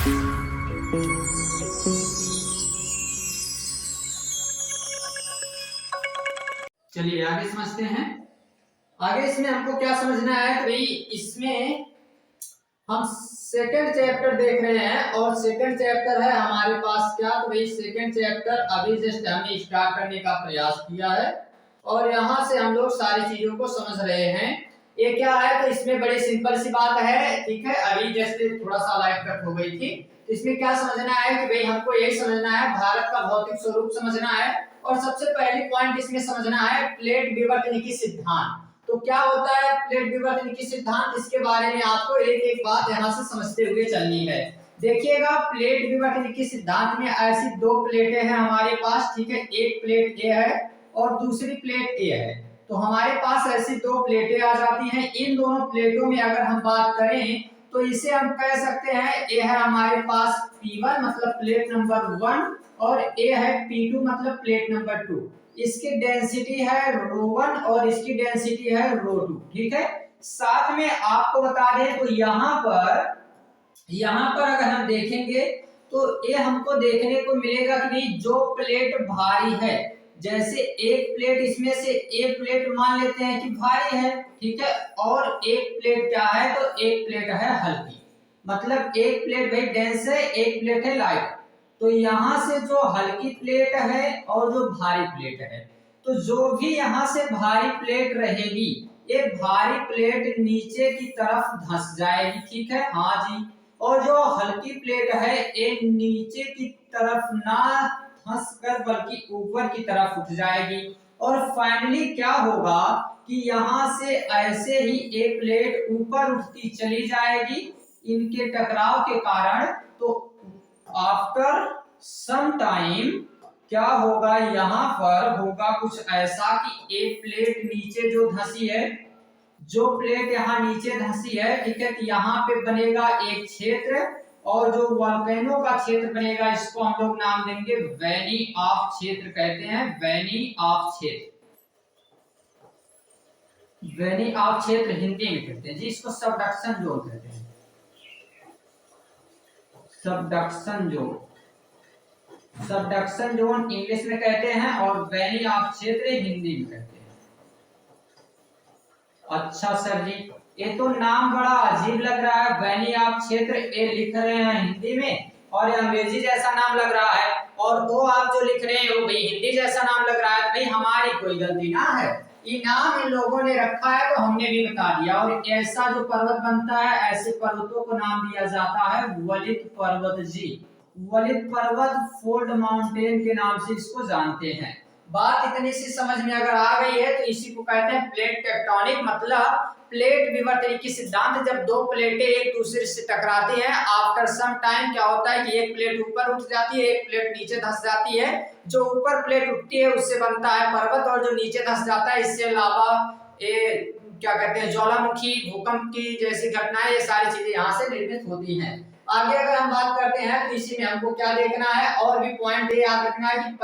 चलिए आगे समझते हैं। आगे इसमें हमको क्या समझना है कि भाई इसमें हम सेकंड चैप्टर देख रहे हैं और सेकंड चैप्टर है हमारे पास क्या, तो भाई सेकंड चैप्टर अभी जस्ट हमने स्टार्ट करने का प्रयास किया है और यहाँ से हम लोग सारी चीजों को समझ रहे हैं। ये क्या है, तो इसमें बड़ी सिंपल सी बात है, ठीक है। अभी जस्ट थोड़ा सा लाइट कट हो गई थी। तो इसमें क्या समझना है कि भाई हमको यही समझना है, भारत का भौतिक स्वरूप समझना है और सबसे पहली पॉइंट इसमें समझना है प्लेट विवर्तनिकी सिद्धांत। तो क्या होता है प्लेट विवर्तनिकी सिद्धांत, इसके बारे में आपको एक एक बात यहाँ से समझते हुए चलनी है। देखिएगा प्लेट विवर्तनिकी सिद्धांत में ऐसी दो प्लेटें हैं हमारे पास, ठीक है। एक प्लेट ए है और दूसरी प्लेट ए है। तो हमारे पास ऐसी दो प्लेटें आ जाती हैं। इन दोनों प्लेटों में अगर हम बात करें तो इसे हम कह सकते हैं ए है हमारे पास P1 मतलब प्लेट नंबर 1 और ए है P2 मतलब प्लेट नंबर 2। इसकी डेंसिटी है ρ1 और इसकी डेंसिटी है ρ2, ठीक है। साथ में आपको बता दें तो यहाँ पर अगर हम देखेंगे तो ये हमको देखने को मिलेगा कि जो प्लेट भारी है, जैसे एक प्लेट इसमें से एक प्लेट मान लेते हैं कि भारी है, ठीक है, और एक प्लेट क्या है, तो एक प्लेट है हल्की, मतलब एक प्लेट भाई डेंस है, एक प्लेट है लाइट। तो यहाँ से जो हल्की प्लेट है और जो भारी प्लेट है, तो जो भी यहाँ से भारी प्लेट रहेगी ये भारी प्लेट नीचे की तरफ धंस जाएगी, ठीक है, हाँ जी। और जो हल्की प्लेट है ये नीचे की तरफ ना धंस कर बल्कि ऊपर की तरफ उठ जाएगी। और फाइनली क्या होगा कि यहाँ से ऐसे ही एक प्लेट ऊपर उठती चली जाएगी इनके टकराव के कारण। तो आफ्टर सम टाइम क्या होगा, यहाँ पर होगा कुछ ऐसा कि एक प्लेट नीचे जो धंसी है, जो प्लेट यहाँ नीचे धंसी है, ठीक है, तो यहाँ पे बनेगा एक क्षेत्र और जो वोल्केनो का क्षेत्र बनेगा इसको हम लोग नाम देंगे वैनी ऑफ क्षेत्र, कहते हैं वैनी ऑफ क्षेत्र। वैनी ऑफ क्षेत्र हिंदी में कहते हैं जी, इसको सबडक्शन जोन कहते हैं, subduction zone. Subduction zone English में कहते हैं और वैनी ऑफ क्षेत्र हिंदी में कहते हैं। अच्छा सर जी, ये तो नाम बड़ा अजीब लग रहा है, वैनी ऑफ क्षेत्र, ये लिख रहे हैं हिंदी में और अंग्रेजी जैसा नाम लग रहा है, और वो आप जो लिख रहे हैं वो भाई हिंदी जैसा नाम लग रहा है। भाई हमारी कोई गलती ना है, ये नाम इन लोगों ने रखा है तो हमने भी बता दिया। और ऐसा जो पर्वत बनता है, ऐसे पर्वतों को नाम दिया जाता है वलित पर्वत जी। वलित पर्वत फोल्ड माउंटेन के नाम से इसको जानते हैं। बात इतनी सी समझ में अगर आ गई है तो इसी को कहते हैं प्लेट टेक्टोनिक, मतलब प्लेट विवर्तनिकी सिद्धांत। जब दो प्लेटें एक दूसरे से टकराती हैं, आफ्टर सम टाइम क्या होता है कि एक प्लेट ऊपर उठ जाती है, एक प्लेट नीचे धंस जाती है। जो ऊपर प्लेट उठती है उससे बनता है पर्वत और जो नीचे धंस जाता है इससे लावा, ये क्या कहते हैं ज्वालामुखी, भूकंप की जैसी घटनाएं, ये सारी चीजें यहाँ से निर्मित होती हैं। आगे अगर हम बात करते हैं तो इसी में हमको क्या देखना है, और भी पॉइंट ये याद रखना है कि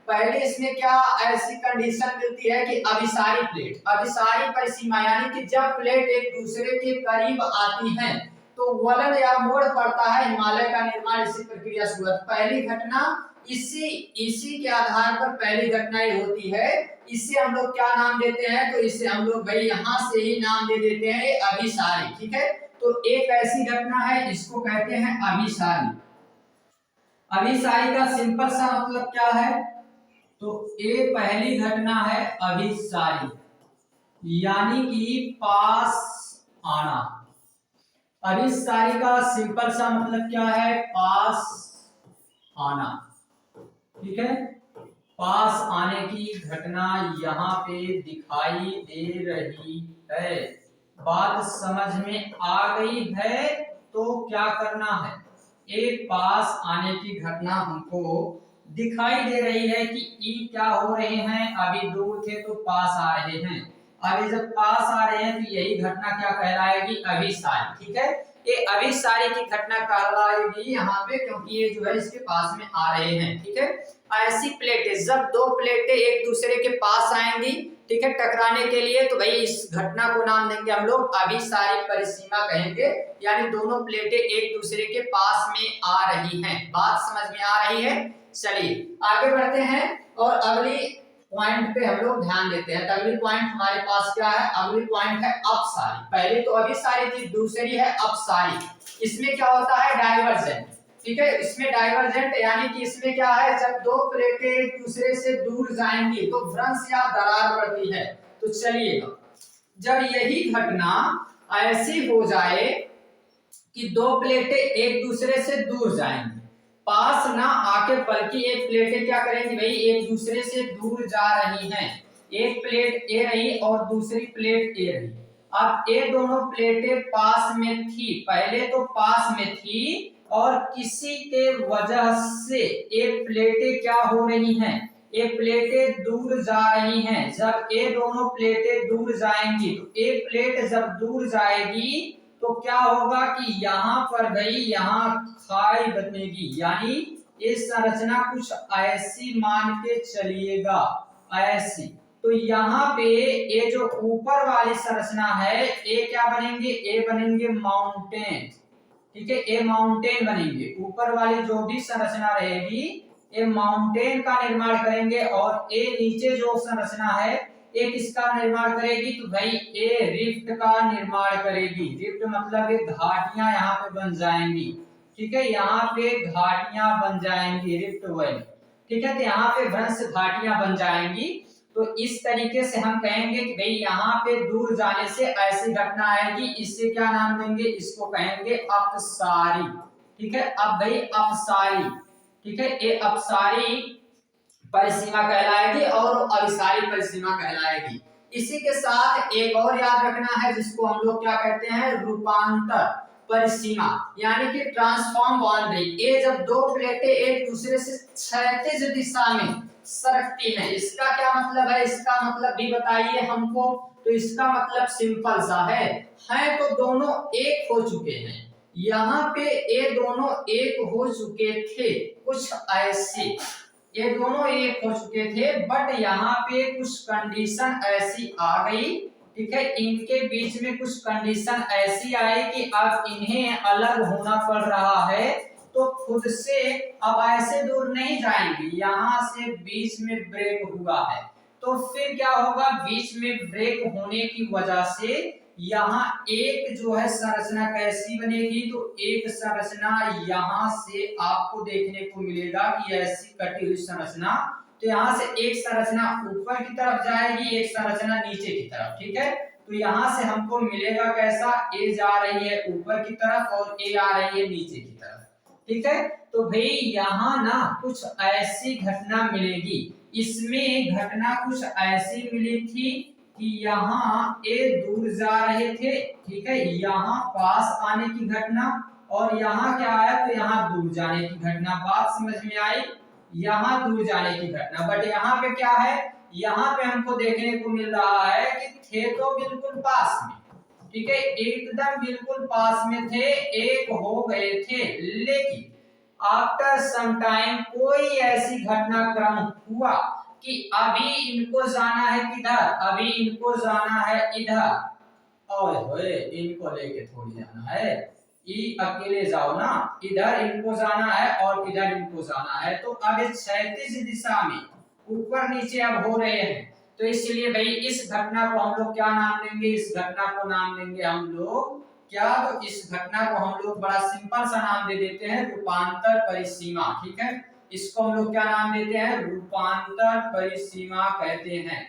पहले इसमें क्या ऐसी कंडीशन मिलती है कि अभिसारी प्लेट, अभिसारी परिसीमा, यानी कि जब प्लेट एक दूसरे के करीब आती हैं तो वलन या मोड़ पड़ता है, हिमालय का निर्माण इसी प्रक्रिया से हुआ। पहली घटना इसी के आधार पर पहली घटना ये होती है। इसे हम लोग क्या नाम देते हैं, तो इसे हम लोग भाई यहाँ से ही नाम दे देते हैं अभिसारी, ठीक है। तो एक ऐसी घटना है इसको कहते हैं अभिसारी। अभिसारी का सिंपल सा मतलब क्या है, तो ये पहली घटना है अभिसारी, यानी कि पास आना। अभिसारी का सिंपल सा मतलब क्या है, पास आना, ठीक है। पास आने की घटना यहाँ पे दिखाई दे रही है। बात समझ में आ गई है तो क्या करना है, एक पास आने की घटना हमको दिखाई दे रही है कि ई क्या हो रहे हैं, अभी दूर थे तो पास आ रहे हैं, अभी जब पास आ रहे हैं तो यही घटना क्या कहलाएगी, अभिसारी, ठीक है। ये अभिसारी की घटना कहलाएगी यहाँ पे, क्योंकि ये जो है इसके पास में आ रहे हैं, ठीक है। ऐसी प्लेटें, जब दो प्लेटें एक दूसरे के पास आएंगी ठीक है, टकराने के लिए। तो भाई इस घटना को नाम देंगे हम लोग अभिसारी परिसीमा कहेंगे, यानी दोनों प्लेटें एक दूसरे के पास में आ रही हैं। बात समझ में आ रही है? चलिए आगे बढ़ते हैं और अगली पॉइंट पे हम लोग ध्यान देते हैं। तो अगली पॉइंट हमारे पास क्या है? अगली पॉइंट है अपसारी। पहले तो अभिसारी थी, दूसरी है अपसारी। इसमें क्या होता है? डाइवर्जेंट। ठीक है, इसमें डाइवर्जेंट यानी कि इसमें क्या है? जब दो प्लेटें एक दूसरे से दूर जाएंगी तो भ्रंश या दरार पड़ती है। तो चलिएगा, जब यही घटना ऐसी हो जाए कि दो प्लेटें एक दूसरे से दूर जाएंगी, पास ना आके, बल्कि एक प्लेटें क्या करेंगी भाई? एक दूसरे से दूर जा रही हैं। एक प्लेट ए रही और दूसरी प्लेट ए रही। अब ये दोनों प्लेटें पास में थी, पहले तो पास में थी और किसी के वजह से एक प्लेटें क्या हो रही हैं? ये प्लेटें दूर जा रही हैं। जब ये दोनों प्लेटें दूर जाएंगी तो एक प्लेट जब दूर जाएगी तो क्या होगा कि यहाँ पर भाई यहाँ खाई बनेगी, यानी ये संरचना कुछ ऐसी मान के चलिएगा, ऐसी। तो यहाँ पे ये जो ऊपर वाली संरचना है, ये क्या बनेंगे? ये बनेंगे माउंटेन। ठीक है, ये माउंटेन बनेंगे। ऊपर वाली जो भी संरचना रहेगी ये माउंटेन का निर्माण करेंगे और ये नीचे जो संरचना है एक इसका निर्माण करेगी। तो भाई ये रिफ्ट का निर्माण करेगी। रिफ्ट मतलब ये घाटियां यहाँ पे बन जाएंगी। ठीक है, यहाँ पे घाटियां बन जाएंगी, रिफ्ट वैली। ठीक है, तो यहाँ पे भ्रंश घाटियां बन जाएंगी। तो इस तरीके से हम कहेंगे कि भाई यहाँ पे दूर जाने से ऐसी घटना आएगी, इससे क्या नाम देंगे? इसको कहेंगे अपसारी। ठीक है, अब भाई अपसारी, ठीक है, ये अपसारी परिसीमा कहलाएगी और अभिसारी परिसीमा कहलाएगी। इसी के साथ एक और याद रखना है जिसको हम लोग क्या कहते हैं? रूपांतर परिसीमा, यानी कि ट्रांसफॉर्म बाउंड्री। ये जब दो प्लेटें एक दूसरे से क्षैतिज दिशा में सरकती हैं, इसका क्या मतलब है? इसका मतलब भी बताइए हमको। तो इसका मतलब सिंपल सा है तो दोनों एक हो चुके हैं। यहाँ पे ये दोनों एक हो चुके थे, कुछ ऐसे ये दोनों एक हो चुके थे, बट यहाँ पे कुछ कंडीशन ऐसी आ गई। ठीक है, इनके बीच में कुछ कंडीशन ऐसी आई कि अब इन्हें अलग होना पड़ रहा है। तो खुद से अब ऐसे दूर नहीं जाएंगी, यहाँ से बीच में ब्रेक हुआ है। तो फिर क्या होगा? बीच में ब्रेक होने की वजह से यहाँ एक जो है संरचना कैसी बनेगी? तो एक संरचना यहाँ से आपको देखने को मिलेगा कि ऐसी कटी हुई संरचना। तो यहाँ से एक संरचना ऊपर की तरफ जाएगी, एक संरचना नीचे की तरफ। ठीक है, तो यहाँ से हमको मिलेगा कैसा? ए जा रही है ऊपर की तरफ और ए आ रही है नीचे की तरफ। ठीक है, तो भाई यहाँ ना कुछ ऐसी घटना मिलेगी। इसमें घटना कुछ ऐसी मिली थी कि यहाँ ए दूर जा रहे थे। ठीक है, यहाँ पास आने की घटना और यहाँ क्या आया? तो यहाँ दूर जाने की घटना। बात समझ में आई? यहाँ दूर जाने की घटना, बट यहाँ पे क्या है? यहाँ पे हमको देखने को मिल रहा है कि थे तो बिल्कुल पास में। ठीक है, एकदम बिल्कुल पास में थे, एक हो गए थे, लेकिन आफ्टर सम टाइम कोई ऐसी घटनाक्रम हुआ कि अभी इनको जाना है किधर? अभी इनको जाना है इधर। और इनको लेके थोड़ी जाना है, अकेले जाओ ना, इधर इनको जाना है और इधर इनको जाना है। तो अब क्षैतिज दिशा में ऊपर नीचे अब हो रहे हैं। तो इसलिए भाई इस घटना को हम लोग क्या नाम देंगे? इस घटना को नाम देंगे हम लोग क्या? तो इस घटना को हम लोग बड़ा सिंपल सा नाम दे देते हैं रूपांतर परिसीमा। ठीक है, इसको हम लोग क्या नाम देते हैं? रूपांतर परिसीमा कहते हैं।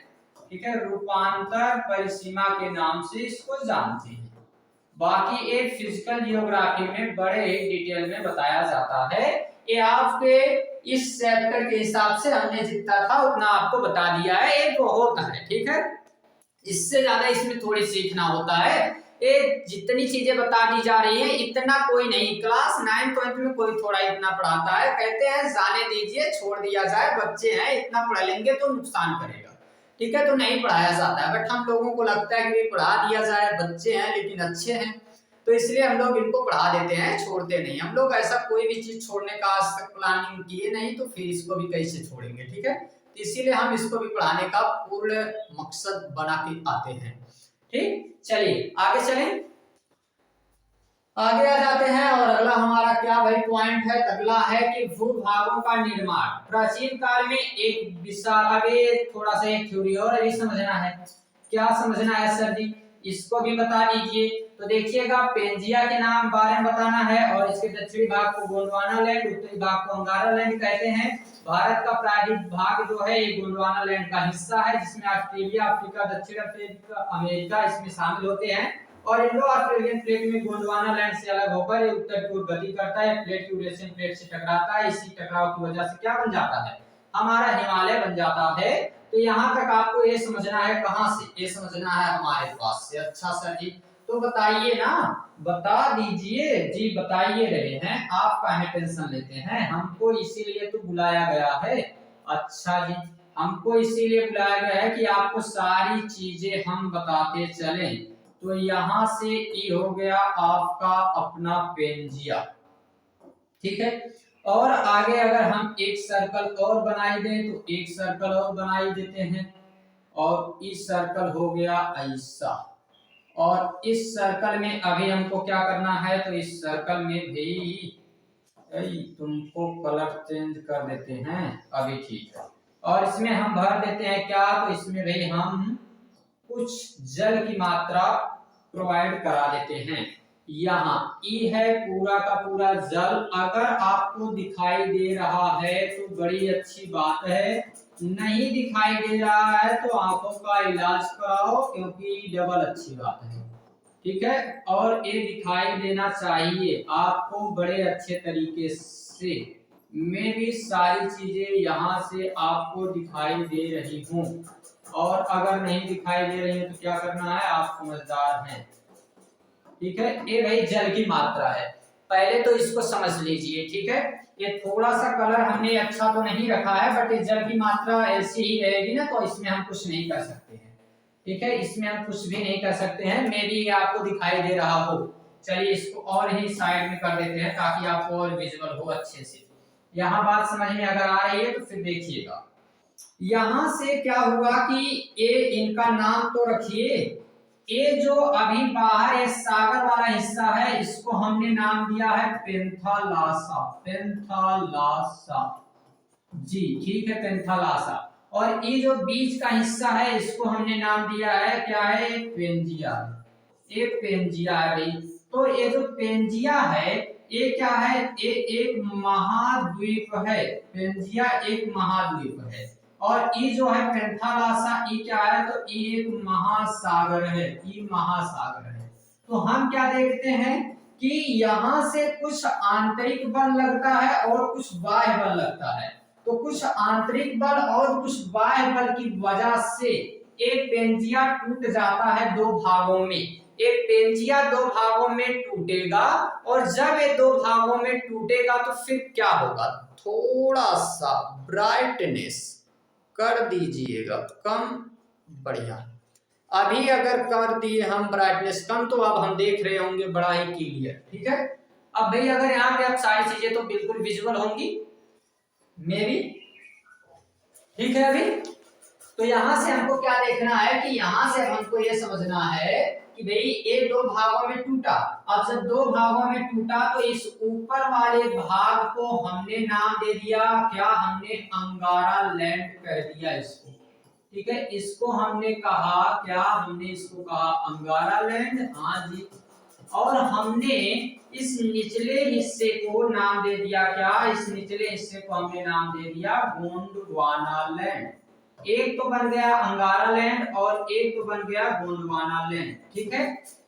ठीक है, रूपांतर परिसीमा के नाम से इसको जानते हैं। बाकी एक फिजिकल जियोग्राफी में बड़े डिटेल में बताया जाता है। ये आपके इस चैप्टर के हिसाब से हमने जितना था उतना आपको बता दिया है। ये बहुत है, ठीक है, इससे ज्यादा इसमें थोड़ी सीखना होता है। ये जितनी चीजें बता दी जा रही हैं इतना कोई नहीं, क्लास 9th 10th में कोई थोड़ा इतना पढ़ाता है, कहते हैं जाने दीजिए, छोड़ दिया जाए, बच्चे हैं, इतना पढ़ लेंगे तो नुकसान करेगा। ठीक है, तो नहीं पढ़ाया जाता है, बट हम लोगों को लगता है कि पढ़ा दिया जाए, बच्चे हैं लेकिन अच्छे हैं, तो इसलिए हम लोग इनको पढ़ा देते हैं, छोड़ते नहीं। हम लोग ऐसा कोई भी चीज छोड़ने का आज तक प्लानिंग किए नहीं, तो फिर इसको भी कैसे छोड़ेंगे। ठीक है, इसीलिए हम इसको भी पढ़ाने का पूर्ण मकसद बना के आते हैं। ठीक, चलिए आगे चलें, आगे आ जाते हैं। और अगला हमारा क्या भाई पॉइंट है, अगला है कि भूभागों का निर्माण। प्राचीन काल में एक विशाल, अभी थोड़ा सा एक थ्योरी और अभी समझना है। क्या समझना है सर जी, इसको भी बता दीजिए। तो देखिएगा, पेंजिया के नाम बारे में बताना है, और इसके दक्षिणी भाग को गोंडवाना लैंड, उत्तरी भाग को अंगारा लैंड कहते हैं। भारत का प्रायद्वीप भाग जो है ये गोंडवाना लैंड का हिस्सा है, जिसमें ऑस्ट्रेलिया, अफ्रीका, दक्षिण अफ्रीका, अमेरिका इसमें शामिल होते हैं। और इंडो ऑस्ट्रेलियन प्लेट में गोंडवाना लैंड से अलग होकर ये उत्तर की ओर गति करता है, प्लेट यूरेशियन प्लेट से टकराता है। इसी टकराव की वजह से क्या बन जाता है, हमारा हिमालय बन जाता है। तो यहाँ तक आपको ये समझना है, कहां से ये समझना है, हमारे पास से। अच्छा सर जी, तो बताइए ना, बता दीजिए जी, बताइए रहे हैं आप, काहे टेंशन लेते हैं, हमको इसीलिए तो बुलाया गया है। अच्छा जी, हमको इसीलिए बुलाया गया है कि आपको सारी चीजें हम बताते चलें। तो यहां से ये हो गया आपका अपना पेंजिया, ठीक है। और आगे अगर हम एक सर्कल और बनाई दें तो एक सर्कल और बनाई देते हैं, और इस सर्कल हो गया ऐसा। और इस सर्कल में अभी हमको क्या करना है, तो इस सर्कल में भी तुमको कलर चेंज कर देते हैं, अभी ठीक है। और इसमें हम भर देते हैं क्या, तो इसमें भाई हम कुछ जल की मात्रा प्रोवाइड करा देते हैं। यहाँ ई है पूरा का पूरा जल, अगर आपको दिखाई दे रहा है तो बड़ी अच्छी बात है, नहीं दिखाई दे रहा है तो आंखों का इलाज कराओ, क्योंकि डबल अच्छी बात है, ठीक है। और ये दिखाई देना चाहिए आपको बड़े अच्छे तरीके से। मैं भी सारी चीजें यहाँ से आपको दिखाई दे रही हूँ, और अगर नहीं दिखाई दे रही है तो क्या करना है, आप समझदार हैं, ठीक है। ये भाई जल की मात्रा है, पहले तो इसको समझ लीजिए, ठीक है। ये थोड़ा सा कलर हमने अच्छा तो नहीं रखा है, बट ये जल की मात्रा ऐसी ही रहेगी ना, तो इसमें हम कुछ नहीं कर सकते हैं, ठीक है। इसमें हम कुछ भी नहीं कर सकते हैं, मे भी आपको दिखाई दे रहा हो। चलिए इसको और ही साइड में कर देते हैं ताकि आपको और विजुअल हो अच्छे से। यहाँ बात समझ में अगर आ रही है तो फिर देखिएगा, यहां से क्या हुआ कि ये इनका नाम तो रखिए, ये जो अभी बाहर ये सागर वाला हिस्सा है इसको हमने नाम दिया है पेंथालासा, पेंथालासा जी, ठीक है, पेंथालासा। और ये जो बीच का हिस्सा है इसको हमने नाम दिया है, क्या है, पेंजिया, ये पेंजिया है भाई। तो ये जो पेंजिया है ये क्या है, ये एक महाद्वीप है, पेंजिया एक महाद्वीप है। और ये जो है पेंथालासा, ये क्या है, तो ये एक महासागर है, ये महासागर है। तो हम क्या देखते हैं कि यहाँ से कुछ आंतरिक बल लगता है और कुछ बाह्य बल लगता है। तो कुछ आंतरिक बल और कुछ बाह्य बल की वजह से एक पेंजिया टूट जाता है दो भागों में। एक पेंजिया दो भागों में टूटेगा, और जब ये दो भागों में टूटेगा तो फिर क्या होगा, थोड़ा सा ब्राइटनेस कर दीजिएगा कम, बढ़िया। अभी अगर कर दिए हम ब्राइटनेस कम तो अब हम देख रहे होंगे बड़ा ही क्लियर, ठीक है। अब भाई अगर यहाँ पे अब सारी चीजें तो बिल्कुल विजुअल होंगी, मे भी, ठीक है। अभी तो यहां से हमको क्या देखना है कि यहां से हमको ये समझना है कि भाई ये दो भागों में टूटा। अब जब दो भागों में टूटा तो इस ऊपर वाले भाग को हमने नाम दे दिया क्या, हमने अंगारा लैंड कह दिया इसको, ठीक है। इसको हमने कहा क्या, हमने इसको कहा अंगारा लैंड, हाँ जी। और हमने इस निचले हिस्से को नाम दे दिया क्या, इस निचले हिस्से को हमने नाम दे दिया गोंडवाना लैंड। एक तो बन गया अंगारा लैंड और एक तो बन गया गोंडवाना लैंड, ठीक है।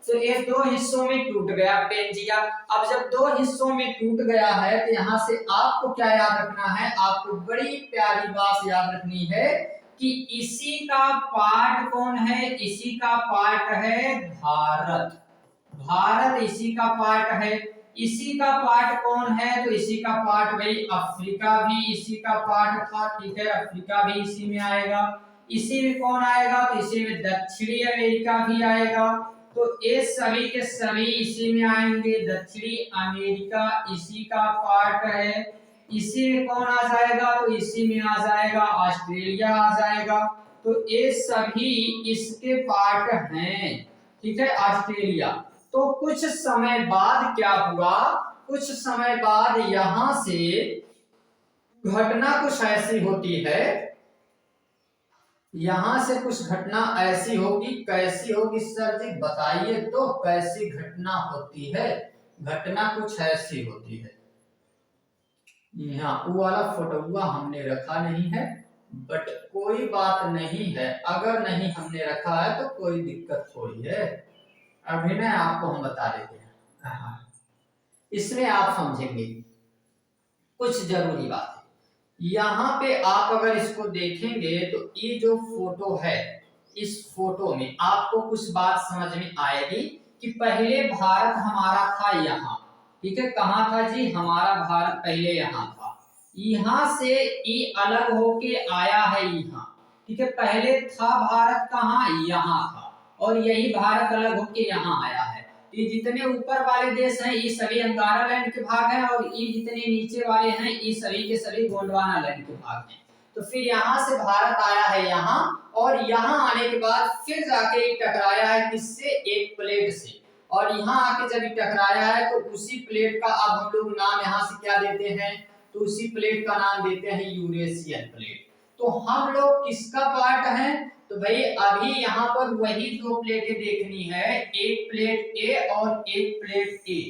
तो ये दो हिस्सों में टूट गया पेंजिया। अब जब दो हिस्सों में टूट गया है तो यहाँ से आपको क्या याद रखना है, आपको बड़ी प्यारी बात याद रखनी है कि इसी का पार्ट कौन है, इसी का पार्ट है भारत, भारत इसी का पार्ट है। इसी का पार्ट कौन है, तो इसी का पार्ट भाई अफ्रीका भी इसी का पार्ट था, ठीक है, अफ्रीका भी इसी में आएगा। इसी में कौन आएगा, तो इसी में दक्षिणी अमेरिका भी आएगा। तो ये सभी के सभी इसी में आएंगे, दक्षिणी अमेरिका इसी का पार्ट है। इसी में कौन आ जाएगा, तो इसी में आ जाएगा ऑस्ट्रेलिया आ जाएगा। तो ये सभी इसके पार्ट हैं, ठीक है, ऑस्ट्रेलिया। तो कुछ समय बाद क्या हुआ, कुछ समय बाद यहां से घटना कुछ ऐसी होती है, यहां से कुछ घटना ऐसी होगी, कैसी होगी सर जी बताइए, तो कैसी घटना होती है, घटना कुछ ऐसी होती है। यहाँ वो वाला फोटोआ हमने रखा नहीं है, बट कोई बात नहीं है, अगर नहीं हमने रखा है तो कोई दिक्कत थोड़ी है, अभिनय आपको हम बता देते हैं। हाँ, इसमें आप समझेंगे कुछ जरूरी बात है। यहाँ पे आप अगर इसको देखेंगे तो ये जो फोटो है, इस फोटो में आपको कुछ बात समझ में आएगी कि पहले भारत हमारा था यहाँ, ठीक है, कहाँ था जी, हमारा भारत पहले यहाँ था, यहाँ से ये अलग होके आया है यहाँ, ठीक है, पहले था भारत कहाँ, यहाँ था, और यही भारत अलग होके यहाँ आया है। ये जितने ऊपर वाले देश हैं ये सभी अंगारा लैंड के भाग हैं, और ये जितने नीचे वाले हैं ये सभी के सभी गोंडवाना लैंड के भाग हैं। तो फिर यहाँ से भारत आया है यहाँ, और यहाँ आने के बाद फिर जाके टकराया है किससे, एक प्लेट से, और यहाँ आके जब टकराया है तो उसी प्लेट का अब हम लोग नाम यहाँ से क्या देते हैं, तो उसी प्लेट का नाम देते हैं यूरेशियन प्लेट। तो हम लोग किसका पार्ट हैं, तो भाई अभी यहाँ पर वही दो प्लेटें देखनी है, एक प्लेट ए और एक प्लेट ए,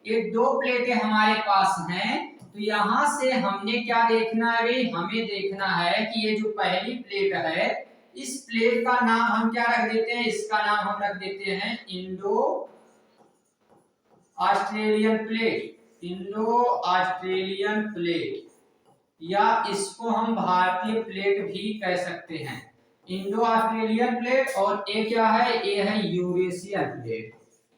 ये दो प्लेटें हमारे पास हैं। तो यहाँ से हमने क्या देखना है भाई, हमें देखना है कि ये जो पहली प्लेट है, इस प्लेट का नाम हम क्या रख देते हैं, इसका नाम हम रख देते हैं Indo Australian plate, Indo Australian plate, या इसको हम भारतीय प्लेट भी कह सकते हैं, इंडो ऑस्ट्रेलियन प्लेट, और ये क्या है, ये है यूरेशियन प्लेट।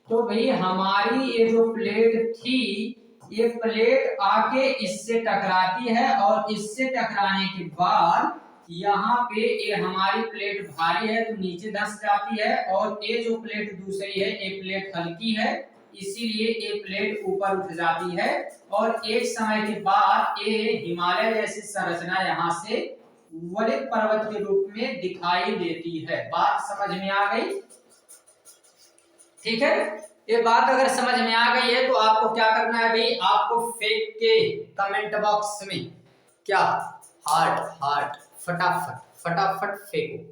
तो भाई हमारी ये जो प्लेट थी, ये प्लेट आके इससे टकराती है, और इससे टकराने के बाद यहाँ पे ये हमारी प्लेट भारी है तो नीचे धंस जाती है, और ये जो प्लेट दूसरी है, ये प्लेट हल्की है, इसीलिए ये प्लेट ऊपर उठ जाती है, और एक समय के बाद ये हिमालय जैसी संरचना यहाँ से वलित पर्वत के रूप में दिखाई देती है। बात समझ में आ गई, ठीक है, ये बात अगर समझ में आ गई है तो आपको क्या करना है भाई, आपको फेंक के कमेंट बॉक्स में क्या, हार्ट हार्ट फटाफट फटाफट फेंको,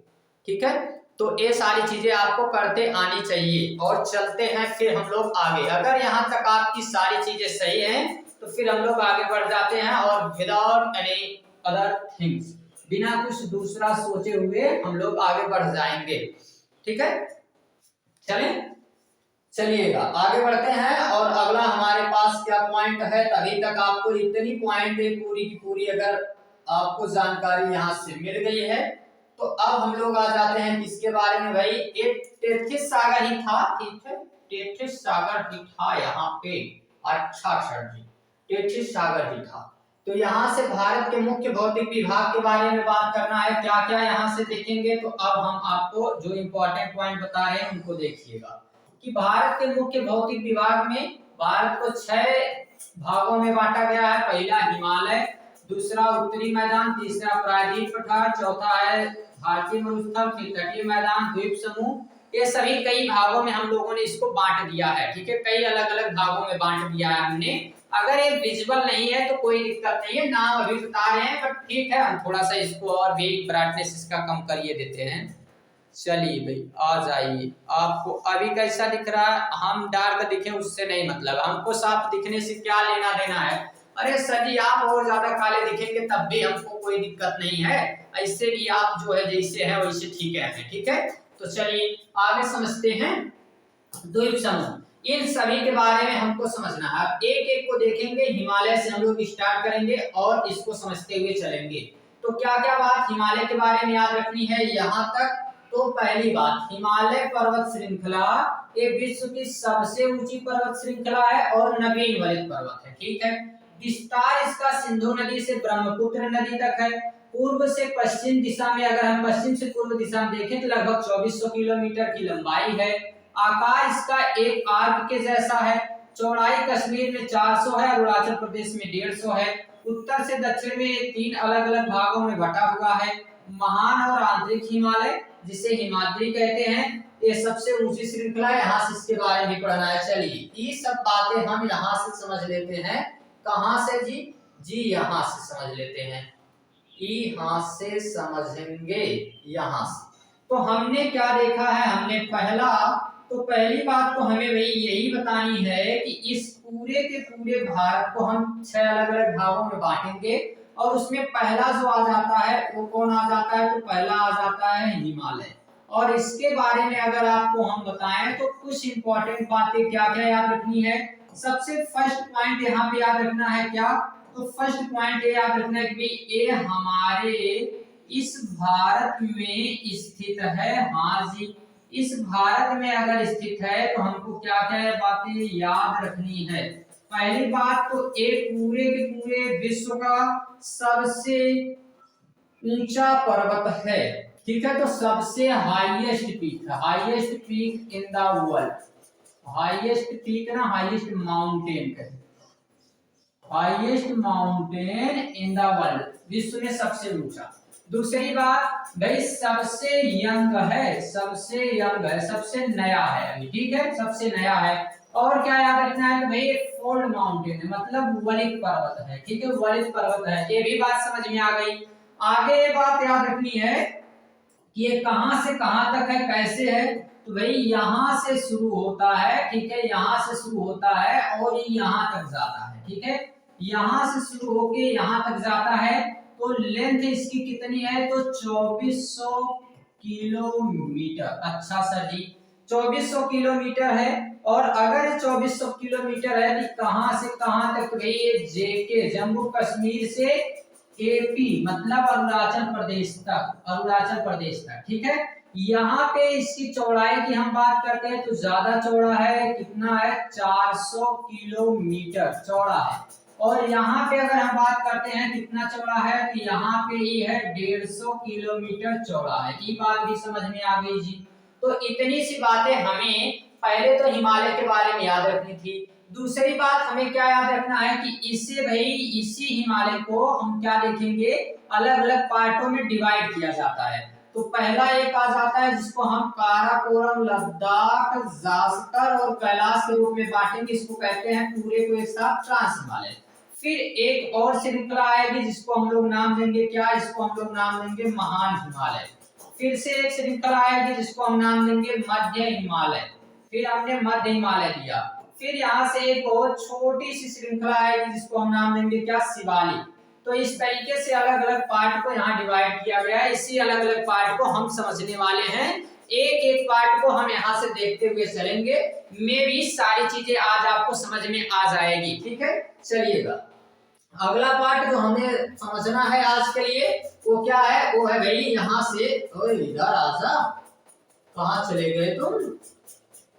ठीक है। तो ये सारी चीजें आपको करते आनी चाहिए, और चलते हैं फिर हम लोग आगे। अगर यहाँ तक आपकी सारी चीजें सही हैं तो फिर हम लोग आगे बढ़ जाते हैं, और विदाउट एनी अदर थिंग्स, बिना कुछ दूसरा सोचे हुए हम लोग आगे बढ़ जाएंगे, ठीक है। चलिएगा आगे बढ़ते हैं, और अगला हमारे पास क्या पॉइंट है, अभी तक आपको इतनी पॉइंट पूरी की पूरी अगर आपको जानकारी यहाँ से मिल गई है, तो अब हम लोग आ जाते हैं किसके बारे में भाई, एक टेथिस सागर ही था, ठीक है, टेथिस सागर ही था यहाँ पे, अच्छा सर जी, टेथिस सागर ही था। तो यहाँ से भारत के मुख्य भौतिक विभाग के बारे में बात करना है, क्या क्या यहाँ से देखेंगे। तो अब हम आपको जो इम्पोर्टेंट पॉइंट बता रहे हैं उनको देखिएगा, कि भारत के मुख्य भौतिक विभाग में भारत को 6 भागों में बांटा गया है। पहला हिमालय, दूसरा उत्तरी मैदान, तीसरा प्रायद्वीप पठार, चौथा है भारतीय मरुस्थल, फिर तटीय मैदान, द्वीप समूह। ये सभी कई भागों में हम लोगों ने इसको बांट दिया है, ठीक है, कई अलग अलग भागों में बांट दिया है हमने। अगर ये विजुअल नहीं है तो कोई दिक्कत नहीं है, नाम अभी बता रहे हैं, बट ठीक है हम थोड़ा सा इसको और भी ब्राइटनेस इसका कम करिए देते हैं। चलिए भाई आ जाइए, आपको अभी कैसा दिख रहा है, हम डार्क दिखे उससे नहीं मतलब, हमको साफ दिखने से क्या लेना देना है। अरे सर जी आप और ज्यादा काले दिखेंगे तब भी हमको कोई दिक्कत नहीं है, ऐसे भी आप जो है जैसे है वैसे ठीक है, ठीक है। तो चलिए आगे समझते हैं द्वीप समूह, इन सभी के बारे में हमको समझना है। अब एक एक को देखेंगे, हिमालय से हम लोग स्टार्ट करेंगे और इसको समझते हुए चलेंगे। तो क्या क्या बात हिमालय के बारे में याद रखनी है यहाँ तक। तो पहली बात, हिमालय पर्वत श्रृंखला ये विश्व की सबसे ऊंची पर्वत श्रृंखला है और नवीन वलित पर्वत है, ठीक है। विस्तार इसका सिंधु नदी से ब्रह्मपुत्र नदी तक है। पूर्व से पश्चिम दिशा में, अगर हम पश्चिम से पूर्व दिशा में देखें तो लगभग 2400 किलोमीटर की लंबाई है। आकार इसका एक आर्क के जैसा है। चौड़ाई कश्मीर में 400 है, अरुणाचल प्रदेश में 150 है। उत्तर से दक्षिण में 3 अलग अलग भागों में बटा हुआ है। महान और आंतरिक हिमालय, जिसे हिमाद्री कहते हैं, ये सबसे ऊंची श्रृंखला है। यहाँ से इसके बारे में पढ़ना है। चलिए ये सब बातें हम यहाँ से समझ लेते हैं। कहाँ से जी? जी यहाँ से समझ लेते हैं, यहाँ से समझेंगे यहाँ से। तो हमने क्या देखा है? हमने पहली बात तो हमें वही यही बतानी है कि इस पूरे के पूरे भारत को हम 6 अलग अलग भागों में बांटेंगे और उसमें पहला जो आ जाता है वो कौन आ जाता है? तो पहला आ जाता है हिमालय। और इसके बारे में अगर आपको हम बताएं तो कुछ इंपॉर्टेंट बातें क्या क्या याद रखनी है। सबसे फर्स्ट पॉइंट यहाँ पे याद रखना है क्या? तो फर्स्ट पॉइंट ये याद रखना है कि ये हमारे इस भारत में स्थित है। हाँ जी, इस भारत में अगर स्थित है तो हमको क्या क्या बातें याद रखनी है। पहली बात तो एक पूरे के पूरे विश्व का सबसे ऊंचा पर्वत है। ठीक है, तो सबसे highest peak in the world. Highest peak ना, हाईएस्ट माउंटेन है, highest mountain in the world, विश्व में सबसे ऊंचा। दूसरी बात भाई सबसे यंग है, सबसे नया है अभी। ठीक है, सबसे नया है। और क्या याद रखना है भाई? फोल्ड माउंटेन है, मतलब वलित पर्वत है। ठीक है, वलित पर्वत है। ये भी बात समझ में आ गई। आगे ये बात याद रखनी है कि ये कहां से कहां तक है, कैसे है। तो भाई यहां से शुरू होता है। ठीक है, यहां से शुरू होता है और ये यहां तक जाता है। ठीक है, यहां से शुरू होके यहां तक जाता है। तो लेंथ इसकी कितनी है? तो 2400 किलोमीटर। अच्छा सर जी, 2400 किलोमीटर है। और अगर 2400 किलोमीटर है तो कहां से कहां तक? भाई ये जेके, जम्मू कश्मीर से एपी, मतलब अरुणाचल प्रदेश तक। ठीक है, यहाँ पे इसकी चौड़ाई की हम बात करते हैं तो ज्यादा चौड़ा है। कितना है? 400 किलोमीटर चौड़ा है। और यहाँ पे अगर हम बात करते हैं कितना चौड़ा है, तो यहाँ पे ये है 150 किलोमीटर चौड़ा है। ये बात भी समझ में आ गई जी। तो इतनी सी बातें हमें पहले तो हिमालय के बारे में याद रखनी थी। दूसरी बात हमें क्या याद रखना है कि इसी हिमालय को हम क्या देखेंगे, अलग अलग पार्टों में डिवाइड किया जाता है। तो पहला एक आ जाता है जिसको हम काराकोरम, लद्दाख, जास्कर और कैलाश के रूप में बांटेंगे। इसको कहते हैं पूरे को एक साथ ट्रांस हिमालय। फिर एक और श्रृंखला आएगी जिसको हम लोग नाम देंगे क्या? इसको हम लोग नाम देंगे महान हिमालय। फिर से एक श्रृंखला आएगी जिसको हम नाम देंगे मध्य हिमालय। फिर हमने मध्य हिमालय दिया। फिर यहाँ से एक और छोटी सी श्रृंखला आएगी जिसको हम नाम देंगे क्या? शिवालिक। तो इस तरीके से अलग अलग पार्ट को यहाँ डिवाइड किया गया है। इसी अलग अलग पार्ट को हम समझने वाले हैं। एक एक पार्ट को हम यहाँ से देखते हुए चलेंगे। मे भी सारी चीजें आज आपको समझ में आ जाएगी। ठीक है, चलिएगा अगला पार्ट जो हमें समझना है आज के लिए वो क्या है? वो है भाई यहाँ से, इधर आजा, कहाँ चले गए तुम?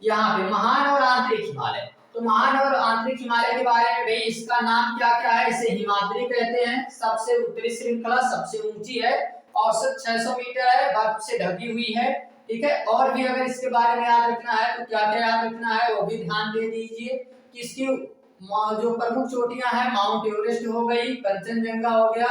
यहाँ पे महान और आंतरिक हिमालय। तो महान और आंतरिक हिमालय के बारे में भाई इसका नाम क्या क्या है? इसे हिमाद्री कहते हैं। सबसे उत्तरी श्रृंखला सबसे ऊंची है, औसत 600 मीटर है, बर्फ से ढकी हुई है। ठीक है, और भी अगर इसके बारे में याद रखना है तो क्या क्या याद रखना है वो भी ध्यान दे दीजिए कि इसकी जो प्रमुख चोटियां हैं, माउंट एवरेस्ट हो गई, कंचनजंगा हो गया।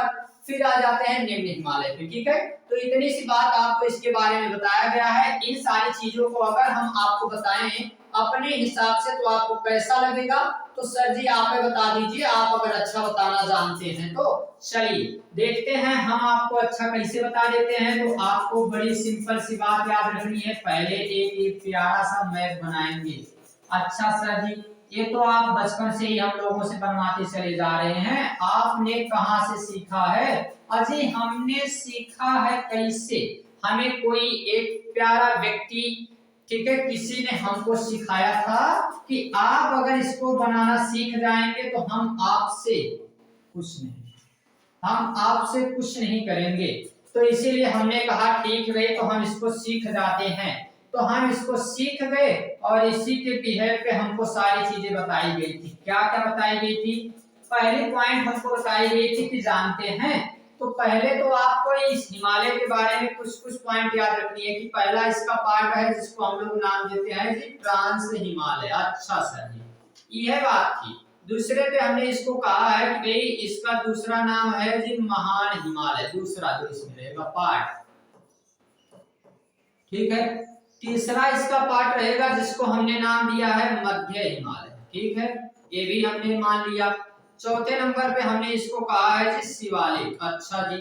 फिर आ जाते हैं निम्न हिमालय पे। ठीक है, तो इतनी सी बात आपको इसके बारे में बताया गया है। इन सारी चीजों को अगर हम आपको बताएं अपने हिसाब से तो आपको कैसा लगेगा? तो सर जी आप बता दीजिए, आप अगर अच्छा बताना जानते हैं तो। चलिए देखते हैं हम आपको अच्छा कैसे बता देते हैं। तो आपको बड़ी सिंपल सी बात याद रखनी है। पहले एक प्यारा सा मैप बनाएंगे। अच्छा सर जी, ये तो आप बचपन से ही हम लोगों से बनवाते चले जा रहे हैं, आपने कहां से सीखा है? अजी हमने सीखा है कैसे? हमें कोई एक प्यारा व्यक्ति, ठीक है, किसी ने हमको सिखाया था कि आप अगर इसको बनाना सीख जाएंगे तो हम आपसे कुछ नहीं करेंगे। तो इसीलिए हमने कहा ठीक है, तो हम इसको सीख जाते हैं। तो हम इसको सीख गए और इसी के बिहेव पे हमको सारी चीजें बताई गई थी। क्या क्या बताई गई थी? पहली पॉइंट हमको बताई गई थी कि जानते हैं, तो पहले तो आपको इस हिमालय के बारे में कुछ पॉइंट याद रखनी है कि पहला इसका पार्ट है जिसको हम लोग नाम देते हैं जी ट्रांस हिमालय। अच्छा सर जी, यह बात थी। दूसरे पे हमने इसको कहा है कि भाई इसका दूसरा नाम है जी महान हिमालय, दूसरा जो इसमें रहेगा पार्ट, ठीक है। तीसरा इसका पार्ट रहेगा जिसको हमने नाम दिया है मध्य हिमालय, ठीक है, ये भी हमने मान लिया। चौथे नंबर पे हमने इसको कहा है जी शिवालिक, अच्छा जी,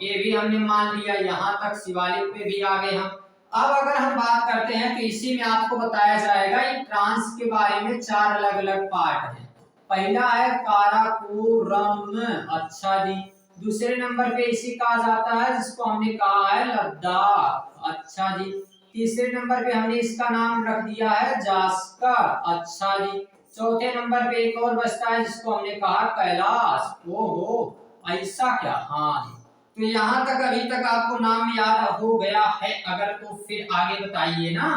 ये भी हमने मान लिया, यहाँ तक शिवालिक पे भी आ गए हम। अब अगर हम बात करते हैं तो इसी में आपको बताया जाएगा ये ट्रांस के बारे में 4 अलग अलग पार्ट हैं। पहला है काराकोरम, अच्छा जी। दूसरे नंबर पे इसी कहा जाता है जिसको हमने कहा है लद्दाख, अच्छा जी। तीसरे नंबर पे हमने इसका नाम रख दिया है जास्कर, अच्छा जी। चौथे नंबर पे एक और बचता है जिसको हमने कहा कैलाश, ओहो ऐसा क्या, हाँ। तो यहाँ तक अभी तक आपको नाम याद हो गया है अगर, तो फिर आगे बताइए ना,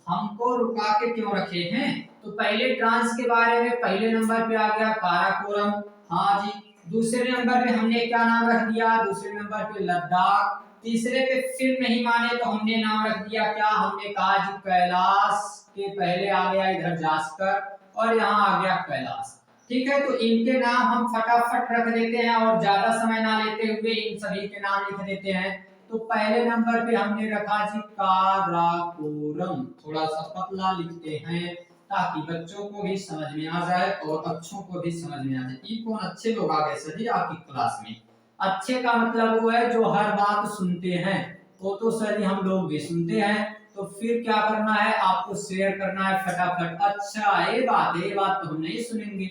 हमको रुका के क्यों रखे हैं। तो पहले ट्रांस के बारे में पहले नंबर पे आ गया काराकोरम, हाँ जी। दूसरे नंबर पे हमने क्या नाम रख दिया, दूसरे नंबर पे लद्दाख। तीसरे पे फिर नहीं माने तो हमने नाम रख दिया क्या, हमने कहा जी कैलाश, के पहले आ गया इधर जास्कर और यहाँ आ गया कैलाश, ठीक है। तो इनके नाम हम फटाफट रख देते हैं और ज्यादा समय ना लेते हुए इन सभी के नाम लिख देते हैं। तो पहले नंबर पे हमने रखा जी काराकोरम, थोड़ा सा पतला लिखते हैं ताकि बच्चों को भी समझ में आ जाए और अच्छों को भी समझ में आ जाए। ये कौन अच्छे लोग आ गए सर जी आपकी क्लास में। अच्छे का मतलब वो है जो हर बात सुनते हैं, वो तो सर जी हम लोग भी सुनते हैं। तो फिर क्या करना है, आपको शेयर करना है फटाफट। अच्छा ये बात तो हम नहीं सुनेंगे,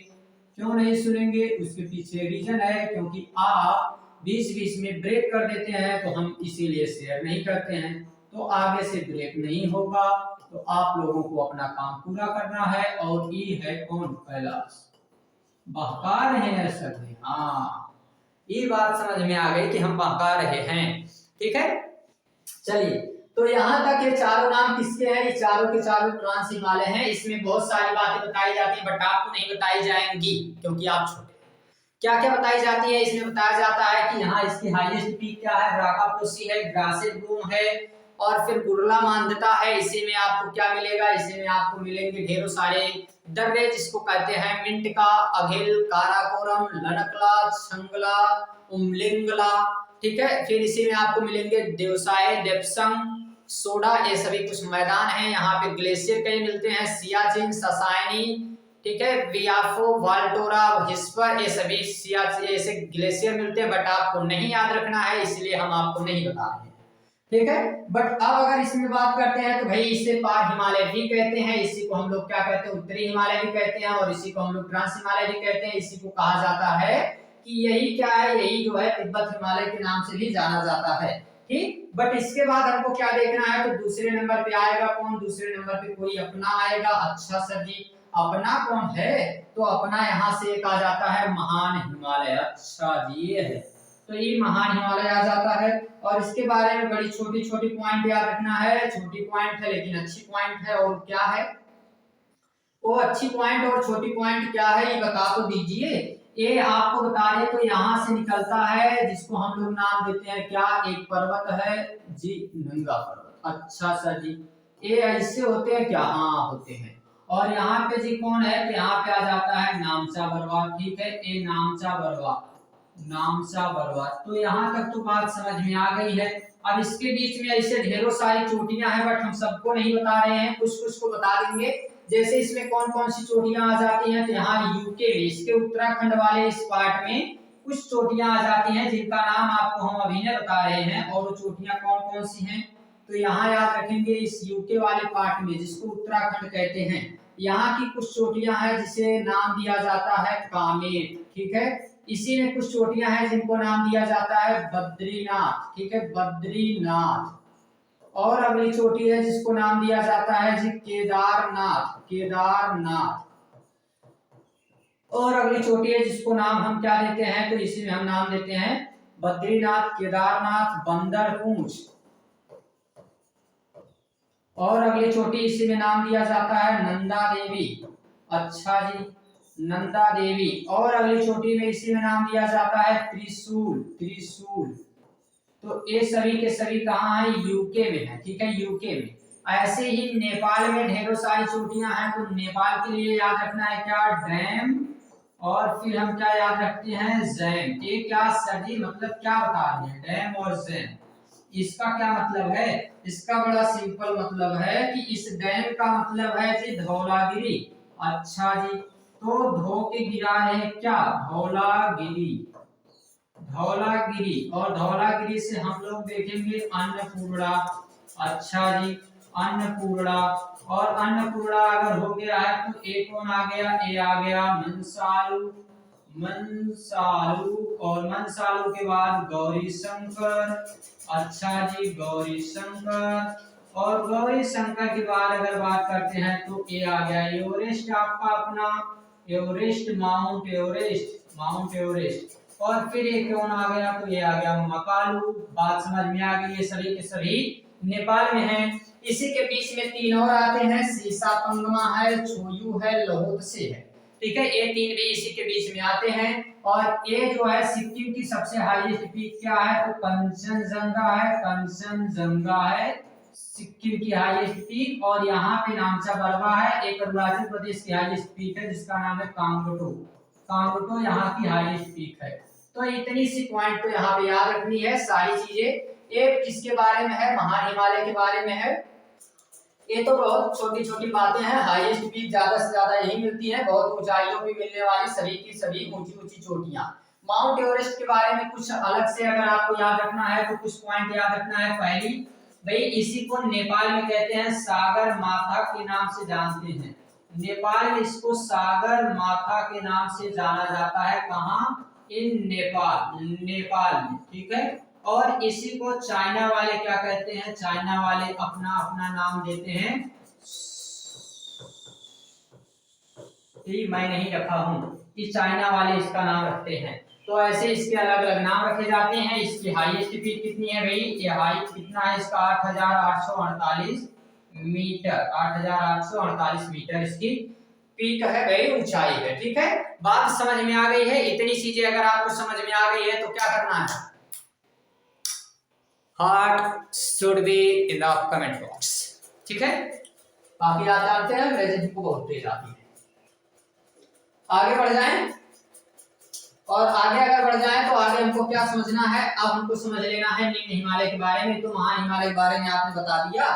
क्यों नहीं सुनेंगे, उसके पीछे रीजन है, क्योंकि आप बीच बीच में ब्रेक कर देते हैं तो हम इसीलिए शेयर नहीं करते हैं। तो आगे से ब्रेक नहीं होगा, तो आप लोगों को अपना काम पूरा करना है। और ये है कौन, कैलाश, बहका रहे हैं सर जी, हाँ ये बात समझ में आ गई कि हम बहका रहे हैं, ठीक है। चलिए, तो यहाँ तक ये चारों नाम किसके हैं, ये चारों के चारों ट्रांस हिमालय हैं। इसमें बहुत सारी बातें बताई जाती हैं बट आपको नहीं बताई जाएंगी क्योंकि आप छोटे। क्या क्या बताई जाती है, इसमें बताया जाता है कि यहाँ इसकी हाईएस्ट पीक क्या है, राकापोसी है, ग्रासेबूम है और फिर गुरला मानदता है। इसी में आपको क्या मिलेगा, इसी में आपको मिलेंगे ढेरों सारे दर्रे जिसको कहते हैं मिंट का, अघिल, काराकोरम, लनकला, छंगला, उमलिंगला, ठीक है। फिर इसी में आपको मिलेंगे देवसाय, डेप्संग, सोडा, ये सभी कुछ मैदान हैं। यहाँ पे ग्लेशियर कई मिलते हैं, सियाचिन, ससायनी, ठीक है, वियाफो, वाल्टोरा, हिस्पर, ये सभी सियाचिन ऐसे ग्लेशियर मिलते हैं बट आपको नहीं याद रखना है इसलिए हम आपको नहीं बता रहे हैं, ठीक है। बट अब अगर इसमें बात करते हैं तो भाई इसे पार हिमालय भी कहते हैं, इसी को हम लोग क्या कहते हैं, उत्तरी हिमालय भी कहते हैं और इसी को हम लोग ट्रांस हिमालय भी कहते हैं। इसी को कहा जाता है कि यही क्या है, यही जो है तिब्बत हिमालय के नाम से भी जाना जाता है, ठीक। बट इसके बाद हमको क्या देखना है, तो दूसरे नंबर पे आएगा कौन, दूसरे नंबर पे कोई अपना आएगा। अच्छा सर जी अपना कौन है, तो अपना यहाँ से एक आ जाता है महान हिमालय, अच्छा जी ये है, तो ये महान हिमालय आ जाता है। और इसके बारे में बड़ी छोटी छोटी पॉइंट याद रखना है, छोटी पॉइंट है लेकिन अच्छी पॉइंट है। और क्या है वो अच्छी पॉइंट और छोटी पॉइंट क्या है ये बता तो दीजिए। ये आपको बता दें तो यहाँ से निकलता है जिसको हम लोग नाम देते हैं क्या, एक पर्वत है जी नंगा पर्वत, अच्छा सर जी ये ऐसे होते हैं क्या, हाँ होते हैं। और यहाँ पे जी कौन है, तो यहाँ पे आ जाता है नामचा बरवा, ठीक है, ये नामचा बरवा, नामचा बरवा। तो यहाँ तक तो बात समझ में आ गई है। अब इसके बीच में ऐसे ढेरों सारी चोटियां हैं बट हम सबको नहीं बता रहे हैं, कुछ कुछ को बता देंगे। जैसे इसमें कौन कौन सी चोटियां आ जाती हैं, तो यहाँ यूके में इसके उत्तराखंड वाले इस पार्ट में कुछ चोटियां आ जाती हैं जिनका नाम आपको हम अभी ने बता रहे हैं। और वो चोटियां कौन कौन सी हैं, तो यहाँ याद रखेंगे इस यूके वाले पार्ट में जिसको उत्तराखंड कहते हैं, यहाँ की कुछ चोटियां हैं जिसे नाम दिया जाता है कामेट, ठीक है। इसी में कुछ चोटियां हैं जिनको नाम दिया जाता है बद्रीनाथ, ठीक है, बद्रीनाथ। और अगली चोटी है जिसको नाम दिया जाता है जी केदारनाथ, केदारनाथ। और अगली चोटी है जिसको नाम हम क्या देते हैं, तो इसी में हम नाम देते हैं बद्रीनाथ, केदारनाथ, बंदरपूंछ। और अगली चोटी इसी में नाम दिया जाता है नंदा देवी, अच्छा जी नंदा देवी। और अगली चोटी में इसी में नाम दिया जाता है त्रिशूल, त्रिशूल। तो ये सभी के सभी कहाँ है, यूके में है, ठीक है, यूके में। ऐसे ही नेपाल में ढेरों सारी चोटियां हैं, तो नेपाल के लिए याद रखना है क्या, डैम और फिर हम क्या याद रखते हैं, जैम। ये क्या सर जी मतलब क्या बता रहे हैं, डैम और जैम, इसका क्या मतलब है? इसका बड़ा सिंपल मतलब है कि इस डैम का मतलब है जी धौलागिरी। अच्छा जी, तो धो के गिरा है क्या, धौलागिरी, धौलागिरी। और धौलागिरी से हम लोग देखेंगे अन्नपूर्णा। अच्छा जी, अन्नपूर्णा। और अन्नपूर्णा अगर हो गया है तो ए कौन आ गया, ए आ गया मंसालू, मंसालू। और मंसालू के बाद गौरी शंकर। अच्छा जी, गौरी शंकर। और गौरी शंकर के बाद अगर बात करते हैं तो ये आ गया एवरेस्ट, आपका अपना Everest, mount Everest, mount Everest. और फिर ये कौन आ गया, तो ये आ गया मकालू। बात समझ में आ गई, ये सभी के सभी नेपाल में हैं। इसी के बीच में तीन और आते हैं, सीसापंगमा है, छोयू है, लोहोतसे है। ठीक है, ये तीन भी इसी के बीच में आते हैं। और ये जो है सिक्किम की सबसे हाईएस्ट पीक क्या है, तो कंचनजंगा है, कंचनजंगा है सिक्किम की हाईएस्ट पीक। और यहाँ पे नामचा बरवा है, एक अरुणाचल प्रदेश की हाईएस्ट पीक है जिसका नाम है कांगटो, कांगटो यहाँ की हाईएस्ट पीक है। तो इतनी सी पॉइंट तो यहाँ पे याद रखनी है सारी चीजें। एक किसके बारे में है, महान हिमालय के बारे में है। ये तो बहुत छोटी छोटी बातें हैं, हाईएस्ट पीक ज्यादा से ज्यादा यही मिलती है, बहुत ऊंचाइयों पे मिलने वाली सभी की सभी ऊंची ऊंची चोटियां। माउंट एवरेस्ट के बारे में कुछ अलग से अगर आपको याद रखना है तो कुछ पॉइंट याद रखना है। पहली भाई, इसी को नेपाल में कहते हैं सागर माथा के नाम से जानते हैं, नेपाल में इसको सागर माथा के नाम से जाना जाता है। कहाँ, इन नेपाल, नेपाल में। ठीक है, और इसी को चाइना वाले क्या कहते हैं, चाइना वाले अपना अपना नाम देते हैं, ये मैं नहीं रखा हूं, कि चाइना वाले इसका नाम रखते हैं। तो ऐसे इसके अलग अलग नाम रखे जाते हैं। इसकी हाईएस्ट पीक कितनी है भाई, ये हाइट कितना है इसका, 8848 मीटर, 8848 मीटर इसकी पीक है भाई, ऊंचाई है। ठीक है, बात समझ में आ गई है। इतनी चीजें अगर आपको समझ में आ गई है तो क्या करना है, heart should be in the comment box. ठीक है, बाकी आप जानते हैं अंग्रेजी को बहुत तेज आती है। आगे बढ़ जाएं, और आगे अगर बढ़ जाएं तो आगे हमको क्या समझना है, अब हमको समझ लेना है निम्न हिमालय के बारे में। तो महान हिमालय के बारे में आपने बता दिया,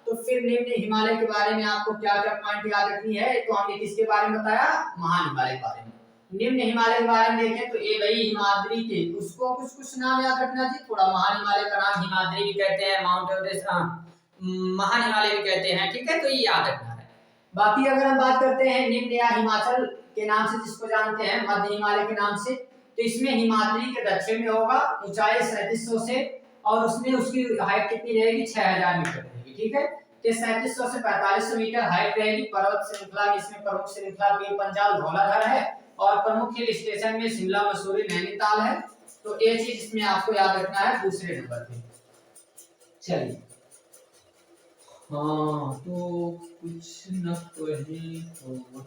तो फिर निम्न हिमालय के बारे में आपको क्या क्या पॉइंट याद रखनी है। तो हमने किसके बारे में बताया, महान हिमालय के बारे में। निम्न हिमालय के बारे में देखें तो ये भाई हिमाद्री के, उसको कुछ कुछ नाम याद रखना जी थोड़ा। महान हिमालय का नाम हिमाद्री भी कहते हैं, माउंट एवरेस्ट महान हिमालय भी कहते हैं। ठीक है, तो ये याद रखना है। बाकी अगर हम बात करते हैं निम्न या हिमाचल के नाम से जिसको जानते हैं, मध्य हिमालय के नाम से, तो इसमें हिमाद्री के दक्षिण में होगा, ऊंचाई 3700 से, और उसमें उसकी हाइट कितनी रहेगी, 6000 मीटर रहेगी। ठीक है, तो 3700 से 4500 मीटर हाइट रहेगी। पर्वत श्रृंखला में इसमें प्रमुख श्रृंखला पीर पंजाल धौलाधर है, और प्रमुख हिल स्टेशन में शिमला, मसूरी, नैनीताल है। तो ये चीज इसमें आपको याद रखना है दूसरे नंबर पे। चलिए, हाँ तो कुछ न कहे तो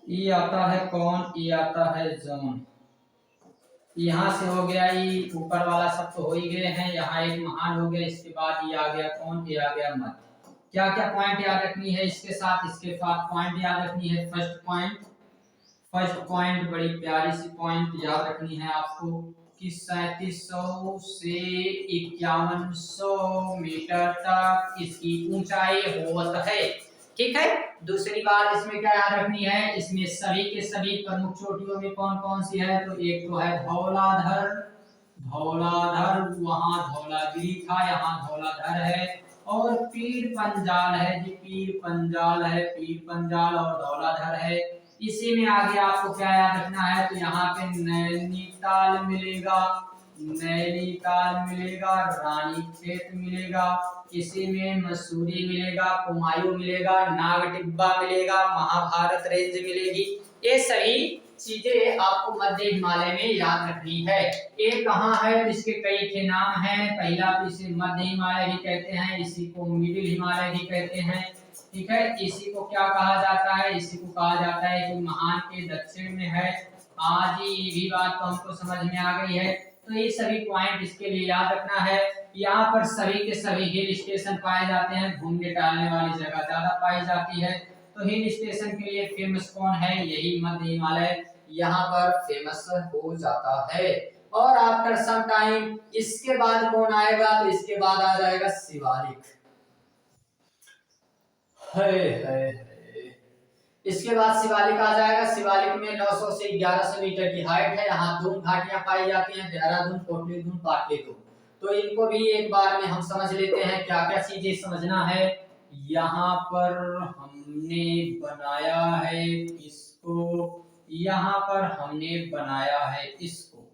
ये आता है कौन, ये आता है जोन। यहाँ से हो गया, ये ऊपर वाला सब तो हो ही गए हैं। यहाँ एक महान हो गया, इसके बाद ये आ गया कौन, ये आ गया मध्य। क्या क्या पॉइंट याद रखनी है इसके साथ, इसके साथ पॉइंट याद रखनी है। फर्स्ट पॉइंट, फर्स्ट पॉइंट बड़ी प्यारी सी पॉइंट याद रखनी है आपको कि 3700 से 5100 मीटर तक इसकी ऊंचाई होती है। ठीक है, दूसरी बात इसमें क्या याद रखनी है, इसमें सभी के सभी प्रमुख चोटियों में कौन कौन सी है, तो एक तो है धौलाधर, धौलाधर वहां धौलागिरी था, यहाँ धौलाधर है। और पीर पंजाल है जी, पीर पंजाल है, पीर पंजाल और धौलाधर है। इसी में आगे आपको क्या याद रखना है, तो यहाँ पे नैनीताल मिलेगा, नैनीताल मिलेगा, रानीखेत मिलेगा, इसी में मसूरी मिलेगा, कुमायूं मिलेगा, नागटिब्बा मिलेगा, महाभारत रेंज मिलेगी। ये सभी चीजें आपको मध्य हिमालय में याद रखनी है। ये कहाँ है, तो इसके कई के नाम हैं। पहला तो इसे मध्य हिमालय भी कहते हैं, इसी को मिडिल हिमालय भी कहते हैं। ठीक है, इसी को क्या कहा जाता है, इसी को कहा जाता है कि महान के दक्षिण में है, हाँ जी, ये भी बात तो हमको समझ में आ गई है। तो ये सभी पॉइंट इसके लिए याद रखना है। यहाँ पर सभी के सभी हिल स्टेशन पाए जाते हैं, घूमने टहलने वाली जगह ज्यादा पाई जाती है। तो हिल स्टेशन के लिए फेमस कौन है? यही मध्य हिमालय यहाँ पर फेमस हो जाता है। और आफ्टर सम टाइम इसके बाद कौन आएगा? तो इसके बाद आ जाएगा शिवालिक। है इसके बाद शिवालिक आ जाएगा। शिवालिक में 900 से 1100 मीटर की हाइट है। यहाँ धूम घाटियां पाई जाती हैं, देहरादून, कोटलीधूम, पाटलीधूम। तो इनको भी एक बार में हम समझ लेते हैं। क्या क्या चीजें समझना है? यहाँ पर हमने बनाया है इसको, यहाँ पर हमने बनाया है इसको,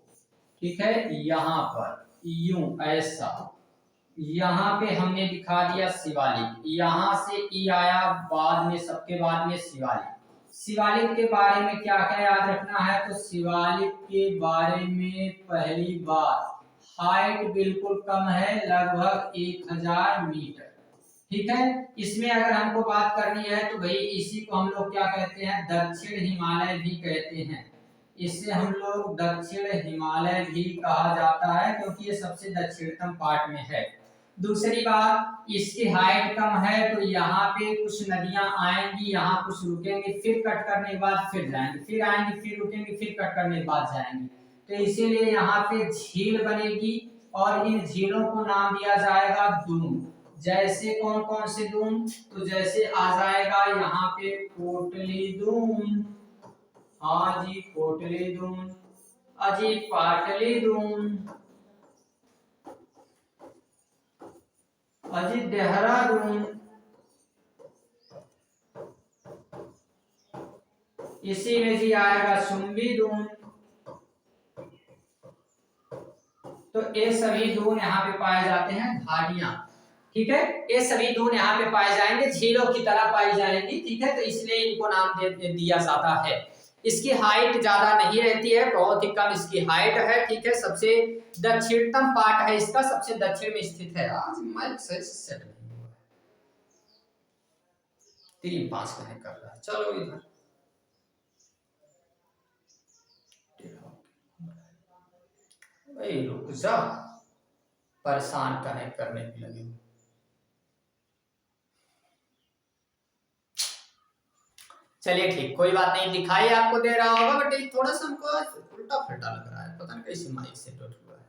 ठीक है। यहाँ पर यूं ऐसा, यहाँ पे हमने दिखा दिया शिवालिक। यहाँ से ई आया बाद में, सबके बाद में शिवालिक। शिवालिक के बारे में क्या क्या याद रखना है? तो शिवालिक के बारे में पहली बात, हाइट बिल्कुल कम है, लगभग 1000 मीटर, ठीक है। इसमें अगर हमको बात करनी है तो भाई इसी को हम लोग क्या कहते हैं? दक्षिण हिमालय भी कहते हैं। इसे हम लोग दक्षिण हिमालय भी कहा जाता है, क्योंकि ये सबसे दक्षिणतम पार्ट में है। दूसरी बात, इसकी हाइट कम है, तो यहाँ पे कुछ नदियां आएंगी, यहाँ कुछ रुकेंगे, फिर कट करने के बाद फिर जाएंगे, फिर आएंगे, फिर रुकेंगे, फिर कट करने के बाद जाएंगे। तो इसीलिए यहाँ पे झील बनेगी और इन झीलों को नाम दिया जाएगा दून। जैसे कौन कौन से दून? तो जैसे आ जाएगा यहाँ पे कोटलीधूम, हाँ जी कोटलीधूम, अजी पाटलीधूम, अजी देहरादून, इसी में जी आएगा सुम्बीदून। तो ये सभी दून यहाँ पे पाए जाते हैं, घाटियां, ठीक है। ये सभी दून यहाँ पे पाए जाएंगे, झीलों की तरह पाई जाएंगी, ठीक है। तो इसलिए इनको नाम दिया जाता है। इसकी हाइट ज्यादा नहीं रहती है, बहुत ही कम इसकी हाइट है, ठीक है। सबसे दक्षिणतम पार्ट है इसका, सबसे दक्षिण में स्थित है। आज माइक से सेट नहीं हुआ है, 3-5 कनेक्ट कर रहा है। चलो इधर भाई रुक जा, परेशान कनेक्ट करने की लगी। चलिए ठीक, कोई बात नहीं, दिखाई आपको दे रहा होगा, बट ये थोड़ा सा हमको उल्टा फुल्टा लग रहा है, पता नहीं कैसे माइक सेट हुआ है।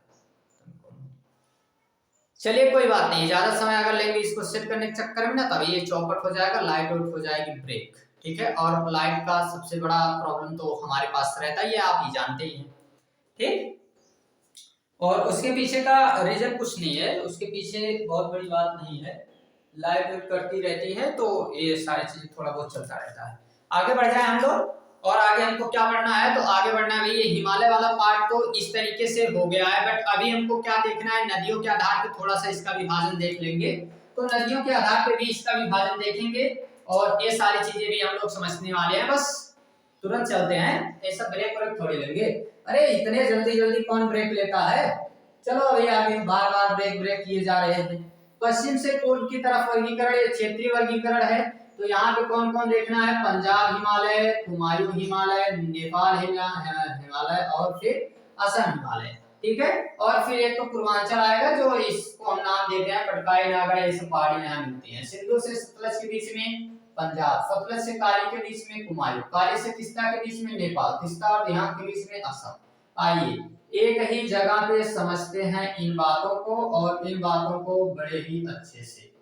चलिए कोई बात नहीं, ज्यादा समय अगर लेंगे इसको सेट करने के चक्कर में ना, तभी ये चौपट हो जाएगा, लाइट आउट हो जाएगी, ब्रेक, ठीक है। और लाइट का सबसे बड़ा प्रॉब्लम तो हमारे पास रहता है, ये आप ही जानते ही हैं, ठीक। और उसके पीछे का रीजन कुछ नहीं है, उसके पीछे बहुत बड़ी बात नहीं है, लाइट करती रहती है, तो ये सारी चीजें थोड़ा बहुत चलता रहता है। आगे बढ़ जाए हम लोग, और आगे हमको क्या पढ़ना है? तो आगे बढ़ना है, ये हिमालय वाला पार्ट तो इस तरीके से हो गया है, बट अभी हमको क्या देखना है? नदियों के आधार पे थोड़ा सा इसका विभाजन देख लेंगे। तो नदियों के आधार पे भी इसका विभाजन देखेंगे, और ये सारी चीजें भी हम लोग समझने वाले हैं। बस तुरंत चलते हैं, ऐसा ब्रेक व्रेक थोड़ी लेंगे। अरे इतने जल्दी जल्दी कौन ब्रेक लेता है? चलो अभी आगे बार बार ब्रेक ब्रेक किए जा रहे हैं। पश्चिम से पूर्व की तरफ वर्गीकरण, ये क्षेत्रीय वर्गीकरण है। तो यहाँ पे कौन कौन देखना है? पंजाब हिमालय, कुमायूं हिमालय, नेपाल हिमालय और फिर असम हिमालय, ठीक है। और फिर एक तो पूर्वांचल आएगा, जो इसको हम नाम देते हैं पटकाई नागड़, ये सब पहाड़ियां यहाँ मिलती हैं। सिंधु से सतलज के बीच में पंजाब, सतलज से काली के बीच में कुमायूं, काली से तीस्ता के बीच में नेपाल, तीस्ता और देहात के बीच में असम। आइए एक ही जगह पे समझते हैं इन बातों को, और इन बातों को बड़े ही अच्छे से।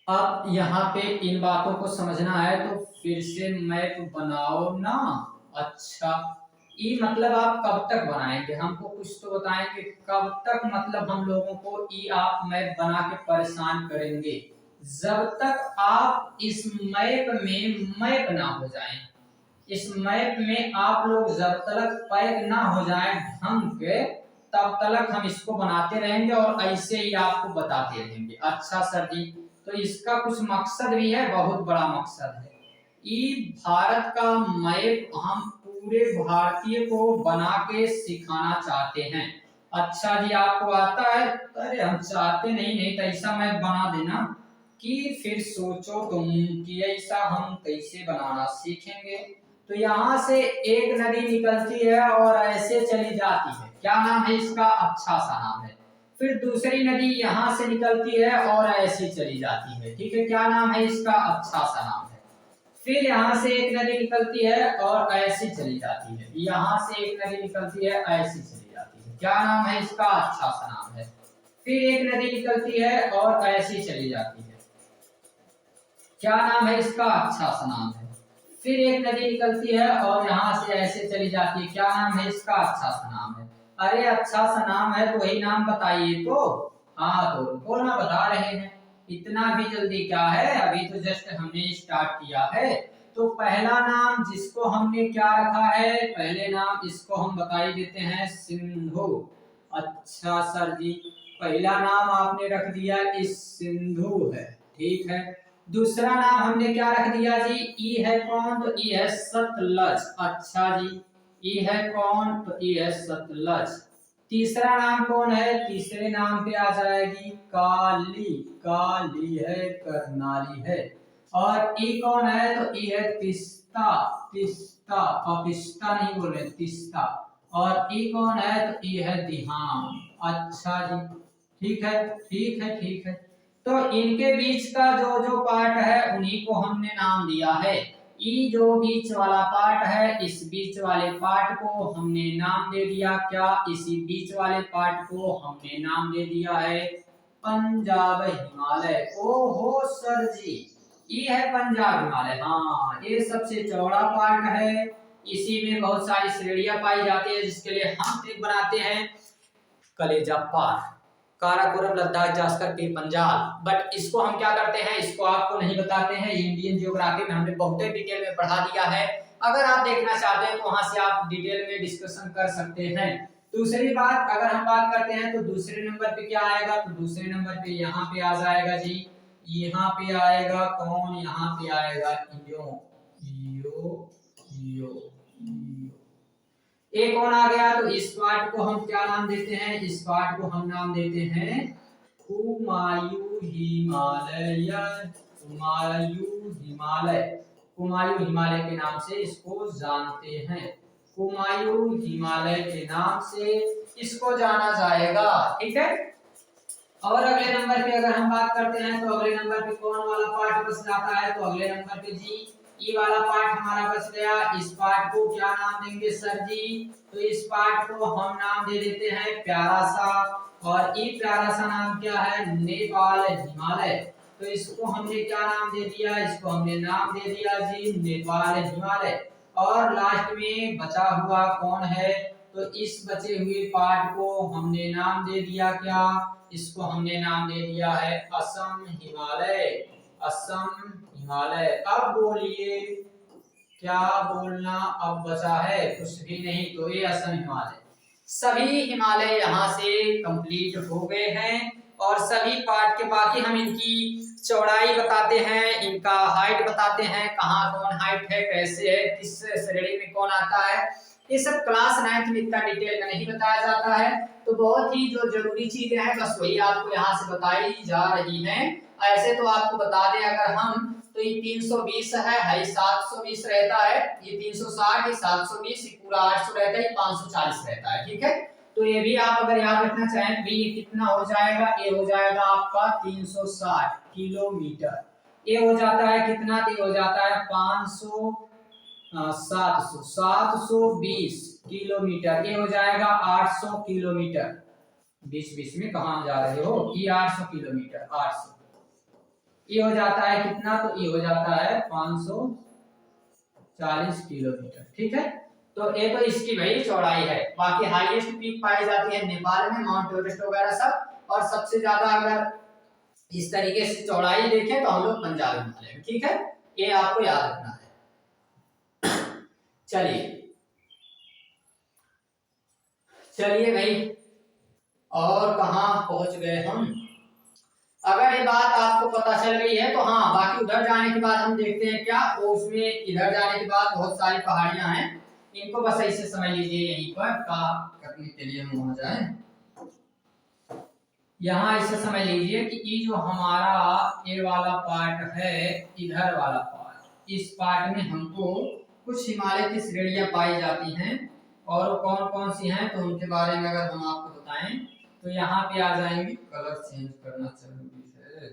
अब यहाँ पे इन बातों को समझना है, तो फिर से मैप बनाओ ना। अच्छा, ई मतलब आप कब तक बनाएंगे? हमको कुछ तो बताएंगे कब तक, मतलब हम लोगों को ई आप मैप बना के परेशान करेंगे जब तक आप इस मैप में मैप ना हो जाएं। इस मैप में आप लोग जब तक पैक ना हो जाएं ढंग के, तब तक हम इसको बनाते रहेंगे और ऐसे ही आपको बताते रहेंगे। अच्छा सर जी, तो इसका कुछ मकसद भी है, बहुत बड़ा मकसद है। ई भारत का मैप हम पूरे भारतीय को बना के सिखाना चाहते हैं। अच्छा जी, आपको आता है? अरे हम चाहते नहीं, नहीं तो ऐसा मैप बना देना कि फिर सोचो तुम कि ऐसा हम कैसे बनाना सीखेंगे। तो यहाँ से एक नदी निकलती है और ऐसे चली जाती है, क्या नाम है इसका? अच्छा सा नाम है। फिर दूसरी नदी यहाँ से निकलती है और ऐसे चली जाती है, ठीक है, क्या नाम है इसका? अच्छा सा नाम है। फिर यहाँ से एक नदी निकलती है और ऐसी चली जाती है, यहाँ से एक नदी निकलती है ऐसी चली जाती है, क्या नाम है इसका? अच्छा सा नाम है। फिर एक नदी निकलती है और ऐसी चली जाती है, क्या नाम है इसका? अच्छा सा नाम है। फिर एक नदी निकलती है और यहाँ से ऐसे चली जाती है, क्या नाम है इसका? अच्छा सा नाम है। अरे अच्छा सा नाम है तो वही नाम बताइए तो। हाँ तो रुको ना, बता रहे हैं, इतना भी जल्दी क्या है, अभी तो जस्ट हमने स्टार्ट किया है। तो पहला नाम जिसको हमने क्या रखा है, पहले नाम इसको हम बता ही देते हैं, सिंधु। अच्छा सर जी, पहला नाम आपने रख दिया इस सिंधु है, ठीक है। दूसरा नाम हमने क्या रख दिया जी? ई है कौन? तो ई है सतलज। अच्छा जी, ई है कौन? तो ई है सतलज। तीसरा नाम कौन है? तीसरे नाम पे आ जाएगी काली। काली है, करनाली है। और ई कौन है? तो ई है तिस्ता। तिस्ता, पाकिस्ता नहीं बोल रहे, तिस्ता। और ई कौन है? तो ई है दिहांग। अच्छा जी, ठीक है, ठीक है, ठीक है। तो इनके बीच का जो जो पार्ट है उन्हीं को हमने नाम दिया है। ई जो बीच वाला पार्ट है, इस बीच वाले पार्ट को हमने नाम दे दिया क्या? इसी बीच वाले पार्ट को हमने नाम दे दिया है पंजाब हिमालय। ओहो सर जी, ये है पंजाब हिमालय। हाँ, ये सबसे चौड़ा पार्ट है, इसी में बहुत सारी श्रेणियां पाई जाती है, जिसके लिए हम ट्रिक बनाते हैं कलेजा पार, काराकोरम, लद्दाख, जास्कर, पीर पंजाल। बट इसको हम क्या करते हैं, इसको आपको नहीं बताते हैं, इंडियन ज्योग्राफी में हमने बहुत डिटेल में पढ़ा दिया है। अगर आप देखना चाहते हैं तो वहां से आप डिटेल में डिस्कशन कर सकते हैं। दूसरी बात, अगर हम बात करते हैं तो दूसरे नंबर पे क्या आएगा? तो दूसरे नंबर पे यहाँ पे आ जाएगा जी, यहाँ पे आएगा कौन? यहाँ पे आएगा यो। यो यो, एक और आ गया। तो इस पार्ट को हम क्या नाम देते हैं? इस पार्ट को हम नाम देते हैं कुमायूं हिमालय। कुमायूं हिमालय, कुमायूं हिमालय के नाम से इसको जानते हैं। कुमायूं हिमालय के नाम से इसको जाना जाएगा, ठीक है। और अगले नंबर पे अगर हम बात करते हैं तो अगले नंबर पे कौन वाला पार्ट बच जाता है? तो अगले नंबर पे जी ये वाला पार्ट हमारा बच गया। इस पार्ट को क्या नाम देंगे सर जी? तो इस पार्ट को हम नाम दे देते हैं प्यारा सा। और ये प्यारा सा नाम क्या है? नेपाल हिमालय। तो इसको हमने क्या नाम दे दिया? इसको हमने नाम दे दिया जी नेपाल हिमालय। और लास्ट में बचा हुआ कौन है? तो इस बचे हुए पार्ट को हमने नाम दे दिया क्या? इसको हमने नाम दे दिया है असम हिमालय। असम हिमालय। अब बोलिए क्या बोलना अब बचा है? कुछ भी नहीं। तो ये असम हिमालय, सभी हिमालय यहाँ से कंप्लीट हो गए हैं। और सभी पार्ट के बाकी हम इनकी चौड़ाई बताते हैं, इनका हाइट बताते हैं, कहाँ कौन हाइट है, कैसे है, किस श्रेणी में कौन आता है, ये सब क्लास 9th में इतना डिटेल में नहीं बताया जाता है। तो बहुत ही जो जरूरी चीजें हैं बस वही आपको यहाँ से बताई जा रही हैं। ऐसे तो आपको बता दें अगर हम, तो ये 320 है 720 रहता है, ये 360, ये 720, ये पूरा 800 रहता है, ये 540 रहता है, ठीक है। तो ये भी आप अगर याद रखना चाहें तो ये कितना हो जाएगा? ये हो जाएगा आपका 360 किलोमीटर। ये हो जाता है कितना? ये हो जाता है 720 किलोमीटर। ये हो जाएगा 800 किलोमीटर। बीच बीच में कहाँ जा रहे हो? ये 800 किलोमीटर, 800। ये हो जाता है कितना? तो ये हो जाता है 540 किलोमीटर, ठीक है। तो ये तो इसकी भाई चौड़ाई है। बाकी हाईएस्ट पीक पाई जाती है नेपाल में, माउंट एवरेस्ट वगैरह सब। और सबसे ज्यादा अगर इस तरीके से चौड़ाई देखें तो हम लोग पंजाब हिमालय में, ठीक है। ये आपको याद रखना है। चलिए चलिए भाई, और कहाँ पहुंच गए हम? अगर ये बात आपको पता चल गई है तो हाँ, बाकी उधर जाने के बाद हम देखते हैं क्या वो उसमें। इधर जाने के बाद बहुत सारी पहाड़ियां हैं, इनको बस ऐसे समझ लीजिए, यहीं पर का करने के लिए हम वहां जाए। यहाँ इसे समझ लीजिए कि ये जो हमारा ये वाला पार्ट है, इधर वाला पार्ट, इस पार्ट में हमको कुछ हिमालय की श्रेणियां पाई जाती हैं, और कौन कौन सी हैं तो उनके बारे में अगर हम आपको बताएं तो यहाँ पे आ जाएंगे। कलर चेंज करना जरूरी है।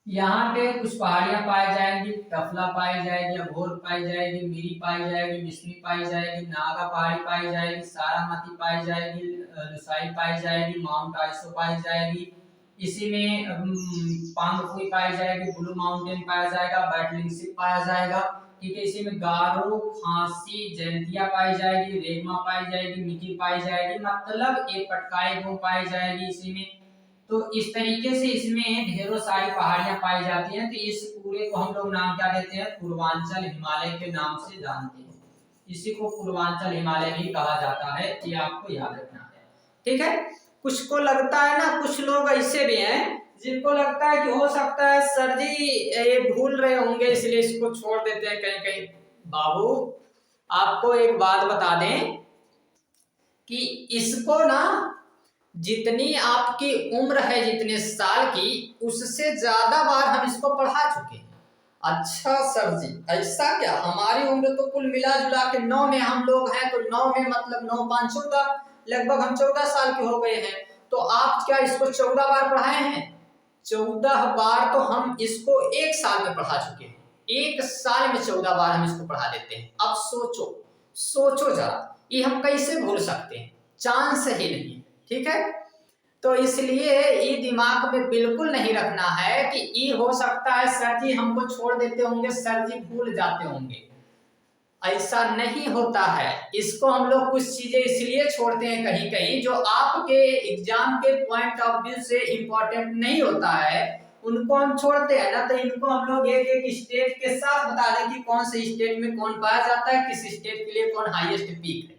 यहाँ पे कुछ पहाड़ियां पाई जाएंगी, टफला पाई जाएगी, अभोर पाई जाएगी, मिरी पाई जाएगी, मिश्मी पाई जाएगी, नागा पहाड़ी पाई जाएगी, सारामती पाई जाएगी, लुसाई पाई जाएगी, माउंट आइसो पाई जाएगी, इसी में पांगफुई पाई जाएगी, ब्लू माउंटेन पाया जाएगा, बैटलिंग शिप पाया जाएगा, ठीक है। इसी में गारो, खांसी, जयंतिया पाई जाएगी, रेगमा पाई जाएगी, मिकी पाई जाएगी, मतलब एक पटकाई गुम पाई जाएगी इसी में। तो इस तरीके से इसमें ढेरों सारी पहाड़ियां पाई जाती हैं। तो इस पूरे को हम लोग नाम क्या देते हैं, पूर्वांचल हिमालय के नाम से जानते हैं। इसी को पूर्वांचल हिमालय भी कहा जाता है, ये आपको याद रखना है, ठीक है। कुछ को लगता है ना, कुछ लोग ऐसे भी हैं जिनको लगता है कि हो सकता है सर जी ये भूल रहे होंगे इसलिए इसको छोड़ देते हैं कहीं कहीं। बाबू आपको एक बात बता दें कि इसको ना, जितनी आपकी उम्र है जितने साल की, उससे ज्यादा बार हम इसको पढ़ा चुके हैं। अच्छा सर जी ऐसा क्या, हमारी उम्र तो कुल मिला जुला के 9 में हम लोग हैं, तो 9 में मतलब 9 5 14, लगभग हम 14 साल के हो गए हैं। तो आप क्या इसको 14 बार पढ़ाए हैं? 14 बार तो हम इसको एक साल में पढ़ा चुके हैं। एक साल में 14 बार हम इसको पढ़ा देते हैं। अब सोचो, सोचो जरा, ये हम कैसे भूल सकते हैं? चांस ही नहीं, ठीक है। तो इसलिए ये दिमाग में बिल्कुल नहीं रखना है कि ये हो सकता है सर जी हमको छोड़ देते होंगे, सर जी भूल जाते होंगे। ऐसा नहीं होता है। इसको हम लोग कुछ चीजें इसलिए छोड़ते हैं कहीं कहीं जो आपके एग्जाम के पॉइंट ऑफ व्यू से इंपॉर्टेंट नहीं होता है, उनको हम छोड़ते हैं ना। तो इनको हम लोग एक एक स्टेट के साथ बता दें कि कौन से स्टेट में कौन पाया जाता है, किस स्टेट के लिए कौन हाईएस्ट पीक है,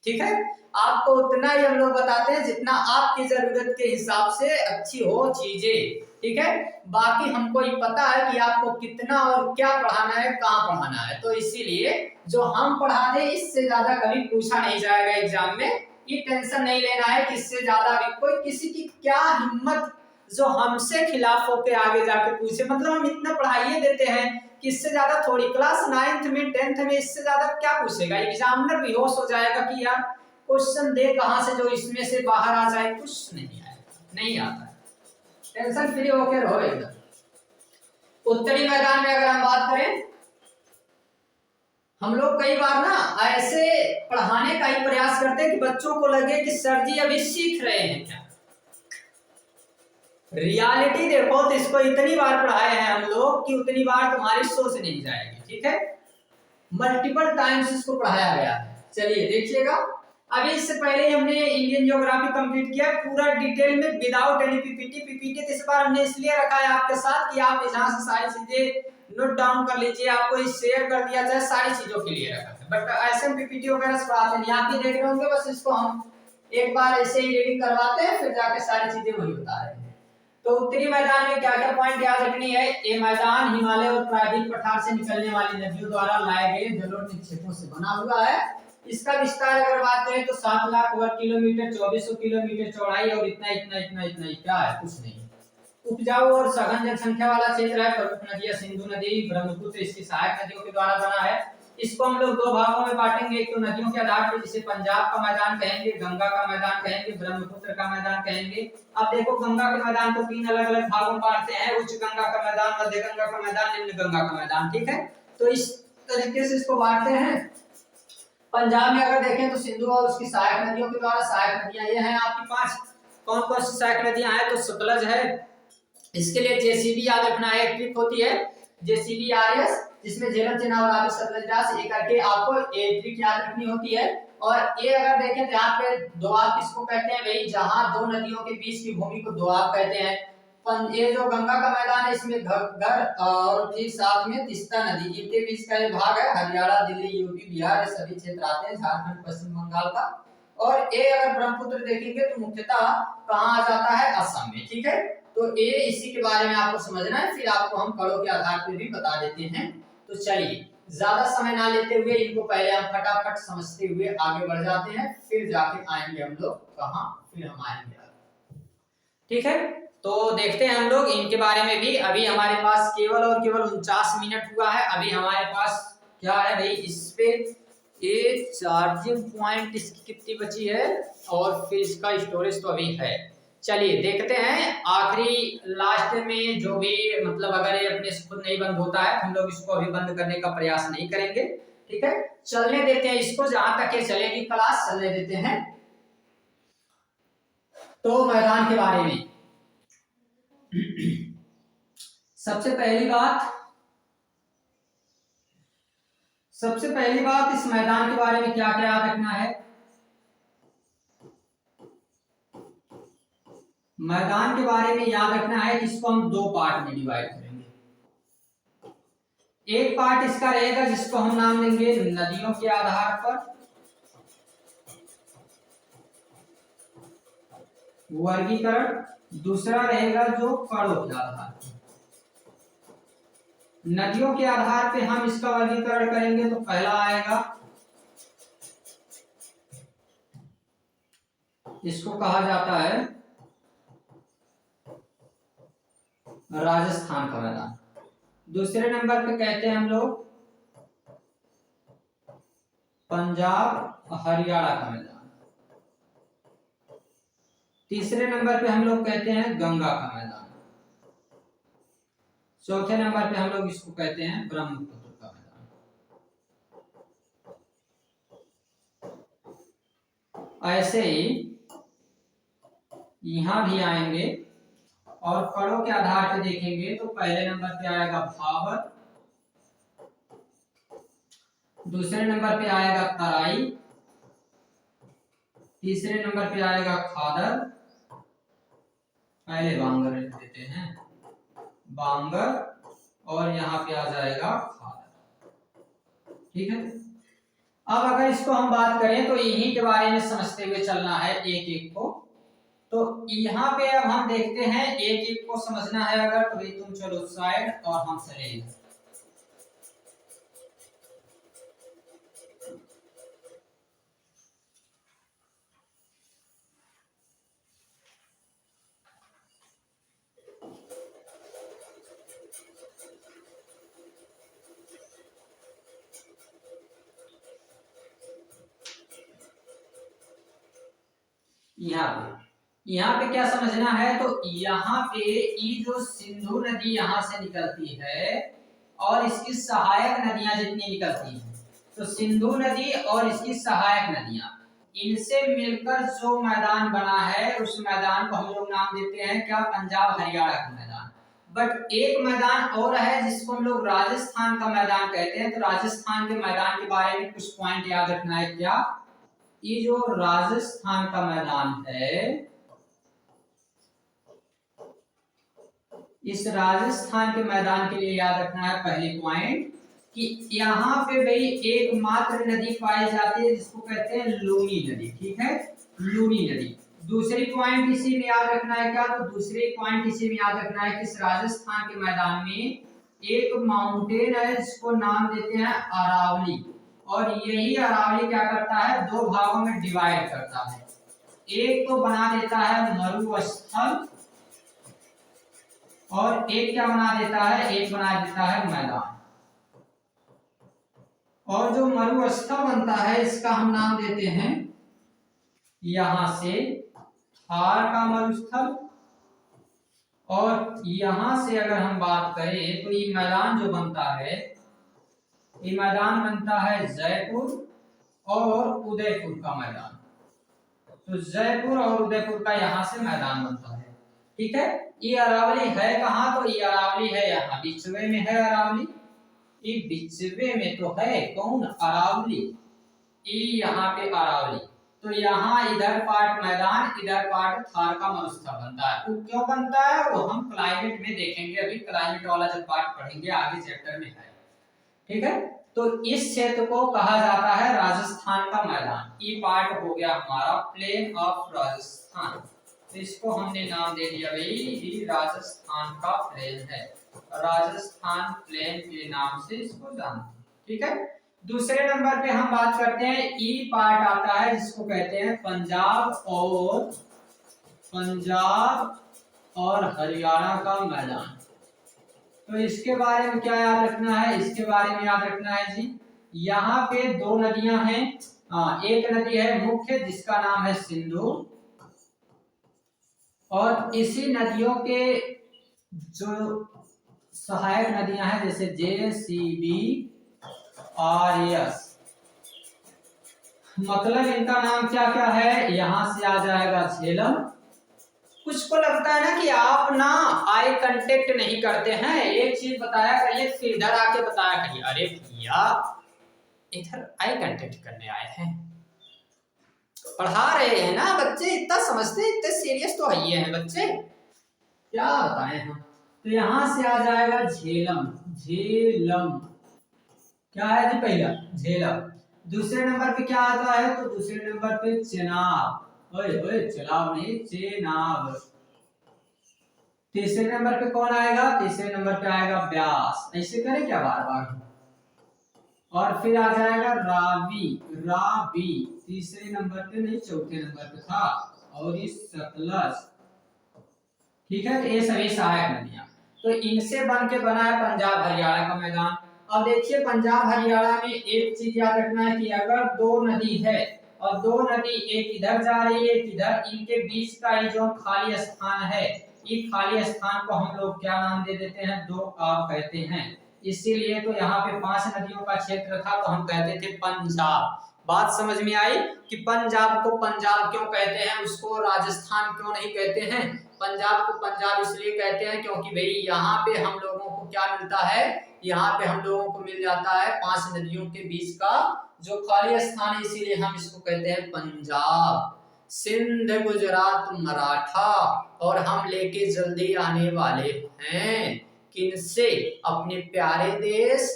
ठीक है। आपको उतना ही हम लोग बताते हैं जितना आपकी जरूरत के हिसाब से अच्छी हो चीजें, ठीक है। बाकी हमको ये पता है कि आपको कितना और क्या पढ़ाना है, कहाँ पढ़ाना है। तो इसीलिए जो हम पढ़ा दें इससे ज्यादा कभी पूछा नहीं जाएगा एग्जाम में। ये टेंशन नहीं लेना है कि इससे ज्यादा भी कोई किसी की क्या हिम्मत जो हमसे खिलाफ होके आगे जाके पूछे। मतलब हम इतना पढ़ाइए देते हैं कि इससे ज्यादा थोड़ी, क्लास 9th में 10th में इससे ज्यादा क्या पूछेगा? एग्जामिनर बेहोश हो जाएगा कि यार क्वेश्चन दे कहां से जो इसमें से बाहर आ जाए। कुछ नहीं आएगा, नहीं आता है। टेंशन फ्री होकर रहो एकदम। उत्तरी मैदान में अगर हम बात करें, हम लोग कई बार ना ऐसे पढ़ाने का ही प्रयास करते हैं कि बच्चों को लगे कि सर जी अभी सीख रहे हैं क्या। रियलिटी देखो तो इसको इतनी बार पढ़ाए हैं हम लोग कि उतनी बार तुम्हारी सोच नहीं जाएगी, ठीक है। मल्टीपल टाइम्स इसको पढ़ाया गया है। चलिए देखिएगा, अभी इससे पहले हमने इंडियन ज्योग्राफी कंप्लीट किया पूरा डिटेल में विदाउट एनी पीपीटी। तो इस बार हमने इसलिए रखा है आपके साथ कि आप यहाँ से सारी चीजें नोट डाउन कर लीजिए, आपको शेयर कर दिया जाए सारी चीजों के लिए रखा है। बट ऐसे पीपीटी वगैरह से पढ़ाते नहीं, आप भी देख रहे होंगे, बस इसको हम एक बार ऐसे ही रीडिंग करवाते हैं फिर जाके सारी चीजें वही बता रहे हैं। तो उत्तरी मैदान में क्या क्या पॉइंट याद रखनी है? ये मैदान हिमालय और प्रायद्वीप पठार से निकलने वाली नदियों द्वारा लाए गए जलोढ़ निक्षेपों से बना हुआ है। इसका विस्तार अगर बात करें तो 7 लाख वर्ग किलोमीटर, 2400 किलोमीटर चौड़ाई और इतना इतना इतना इतना क्या है, कुछ नहीं। उपजाऊ और सघन जनसंख्या वाला क्षेत्र है। प्रमुख नदियां सिंधु नदी, ब्रह्मपुत्र इसकी सहायक नदियों के द्वारा बना है। इसको हम लोग दो भागों में बांटेंगे, एक तो नदियों के आधार पर जिसे पंजाब का मैदान कहेंगे, गंगा का मैदान कहेंगे, ब्रह्मपुत्र का मैदान कहेंगे। अब देखो गंगा के मैदान को 3 अलग अलग भागों में बांटते हैं, उच्च गंगा का मैदान, मध्य गंगा का मैदान, निम्न गंगा का मैदान, ठीक है। तो इस तरीके से इसको बांटते हैं। पंजाब में अगर देखें तो सिंधु और उसकी सहायक नदियों के द्वारा, सहायक नदियां ये हैं आपकी 5। कौन कौन सी सहायक नदियां हैं? तो सतलज है, इसके लिए जेसीबी याद रखना है, एक ट्रिक होती है जेसीबी आरएस, जिसमें झेलम, चेनाब, रावी, सतलज, व्यास, ये करके आपको एक ट्रिक याद रखनी होती है। और ये अगर देखें तो यहाँ पे दोआब किसको कहते हैं भाई? जहां दो नदियों के बीच की भूमि को दोआब कहते हैं। ये जो गंगा का मैदान है इसमें घग्गर और फिर साथ में तीस्ता नदी, इनके बीच का ये भाग है। हरियाणा, दिल्ली, यूपी, बिहार ये सभी क्षेत्र आते हैं, झारखंड, पश्चिम बंगाल का। और ये अगर ब्रह्मपुत्र देखेंगे तो मुख्यतः कहाँ आ जाता है? असम में, ठीक है। तो ये इसी के बारे में आपको समझना है, फिर आपको हम कड़ों के आधार पर भी बता देते हैं। तो चलिए ज्यादा समय ना लेते हुए इनको पहले हम फटाफट समझते हुए आगे बढ़ जाते हैं, फिर जाके आएंगे हम लोग कहाँ, फिर हम आएंगे। ठीक है, तो देखते हैं हम लोग इनके बारे में भी। अभी हमारे पास केवल और केवल 49 मिनट हुआ है। अभी हमारे पास क्या है भाई, इस पे ये चार्जिंग पॉइंट इसकी कितनी बची है, और फिर इसका स्टोरेज तो अभी है। चलिए देखते हैं आखिरी लास्ट में जो भी, मतलब अगर ये अपने से खुद नहीं बंद होता है तो हम लोग इसको अभी बंद करने का प्रयास नहीं करेंगे। ठीक है, चलने देते हैं इसको, जहां तक ये चलेगी क्लास चलने देते हैं। तो मैदान के बारे में सबसे पहली बात इस मैदान के बारे में क्या क्या याद रखना है। मैदान के बारे में याद रखना है कि इसको हम दो पार्ट में डिवाइड करेंगे। एक पार्ट इसका रहेगा जिसको हम नाम देंगे नदियों के आधार पर, वर्गीकरण। दूसरा रहेगा जो कणों के आधार पर। नदियों के आधार पे हम इसका वर्गीकरण करेंगे तो पहला आएगा, इसको कहा जाता है राजस्थान का मैदान। दूसरे नंबर पे कहते हैं हम लोग पंजाब हरियाणा का मैदान। तीसरे नंबर पे हम लोग कहते हैं गंगा का मैदान। चौथे नंबर पे हम लोग इसको कहते हैं ब्रह्मपुत्र का मैदान। ऐसे ही यहां भी आएंगे और कणों के आधार पे देखेंगे तो पहले नंबर पे आएगा भाबर, दूसरे नंबर पे आएगा तराई, तीसरे नंबर पे आएगा खादर, पहले बांगर देते हैं बांगर, और यहाँ पे आ जाएगा खादर। ठीक है, अब अगर इसको हम बात करें तो यही के बारे में समझते हुए चलना है एक एक को। तो यहाँ पे अब हम देखते हैं एक एक को समझना है अगर, तो भाई तुम चलो साइड और हम चले। यहाँ पे क्या समझना है, तो यहाँ पे ये जो सिंधु नदी यहाँ से निकलती है और इसकी सहायक नदियां जितनी निकलती हैं, तो सिंधु नदी और इसकी सहायक नदियां, इनसे मिलकर जो मैदान बना है उस मैदान को हम लोग नाम देते हैं क्या, पंजाब हरियाणा का मैदान। बट एक मैदान और है जिसको हम लोग राजस्थान का मैदान कहते हैं। तो राजस्थान के मैदान के बारे में कुछ पॉइंट याद रखना है। क्या, ये जो राजस्थान का मैदान है, इस राजस्थान के मैदान के लिए याद रखना है पहली पॉइंट कि यहाँ पे भाई एकमात्र नदी पाई जाती है जिसको कहते हैं लूनी नदी। ठीक है, लूनी नदी। दूसरी पॉइंट इसी में याद रखना है क्या, तो दूसरी पॉइंट इसी में याद रखना है कि इस राजस्थान के मैदान में एक माउंटेन है जिसको नाम देते हैं अरावली, और यही अरावली क्या करता है, दो भागों में डिवाइड करता है। एक तो बना देता है मरुस्थल, और एक क्या बना देता है, एक बना देता है मैदान। और जो मरुस्थल बनता है इसका हम नाम देते हैं यहां से थार का मरुस्थल, और यहां से अगर हम बात करें तो ये मैदान जो बनता है, ये मैदान बनता है जयपुर और उदयपुर का मैदान। तो जयपुर और उदयपुर का यहां से मैदान बनता है। ठीक है, ये अरावली है कहाँ, तो ये अरावली है यहाँ बिचवे में है अरावली। ये बिचवे में तो है कौन, अरावली। ये यहाँ पे अरावली, तो यहाँ इधर पार्ट मैदान, इधर पार्ट थार का मरुस्थल बनता है। वो क्यों बनता है वो हम क्लाइमेट में देखेंगे, अभी क्लाइमेट वाला जब पार्ट पढ़ेंगे आगे चैप्टर में है। ठीक है, तो इस क्षेत्र को कहा जाता है राजस्थान का मैदान। ये पार्ट हो गया हमारा प्लेन ऑफ राजस्थान, तो इसको हमने नाम दे दिया भाई ये राजस्थान का प्लेन है, राजस्थान प्लेन के नाम से इसको जानते हैं। ठीक है। दूसरे नंबर पे हम बात करते हैं ई पार्ट आता है जिसको कहते हैं पंजाब और हरियाणा का मैदान। तो इसके बारे में क्या याद रखना है, इसके बारे में याद रखना है जी, यहाँ पे दो नदियां हैं। एक नदी है मुख्य जिसका नाम है सिंधु, और इसी नदियों के जो सहायक नदियां हैं जैसे JCB RS, मतलब इनका नाम क्या क्या है, यहां से आ जाएगा झेलम। कुछ को लगता है ना कि आप ना आई कांटेक्ट नहीं करते हैं, एक चीज बताया करिए फिर इधर आके बताया करिए। अरे भैया इधर आई कांटेक्ट करने आए हैं, पढ़ा रहे हैं ना बच्चे, इतना समझते इतने सीरियस तो है हैं बच्चे, क्या बताएं हम। तो यहां से आ जाएगा झेलम, क्या है जी, पहला झेलम। दूसरे नंबर पे क्या आता है, तो दूसरे नंबर पे चेनाब, ओए ओए चेनाब नहीं चेनाब। तीसरे नंबर पे कौन आएगा, तीसरे नंबर पे आएगा ब्यास, ऐसे करें क्या बार बार। और फिर आ जाएगा रावी, तीसरे नंबर पे नहीं चौथे नंबर पे था, और ये सतलज। ठीक है, तो ये सभी सहायक नदियां, तो इनसे बन के बना है पंजाब हरियाणा का मैदान। अब देखिए पंजाब हरियाणा में एक चीज याद रखना है कि अगर दो नदी है और दो नदी एक इधर जा रही है एक इधर, इनके बीच का ये जो खाली स्थान है, ये खाली स्थान को हम लोग क्या नाम दे देते हैं, दो आप कहते हैं। इसीलिए तो यहाँ पे 5 नदियों का क्षेत्र था तो हम कहते थे पंजाब। बात समझ में आई कि पंजाब को पंजाब क्यों कहते हैं, उसको राजस्थान क्यों नहीं कहते हैं। पंजाब को पंजाब इसलिए कहते हैं क्योंकि भाई यहाँ पे हम लोगों को क्या मिलता है, यहाँ पे हम लोगों को मिल जाता है 5 नदियों के बीच का जो खाली स्थान है, इसीलिए हम इसको कहते हैं पंजाब। सिंध गुजरात मराठा, और हम लेके जल्दी आने वाले हैं किनसे, अपने प्यारे देश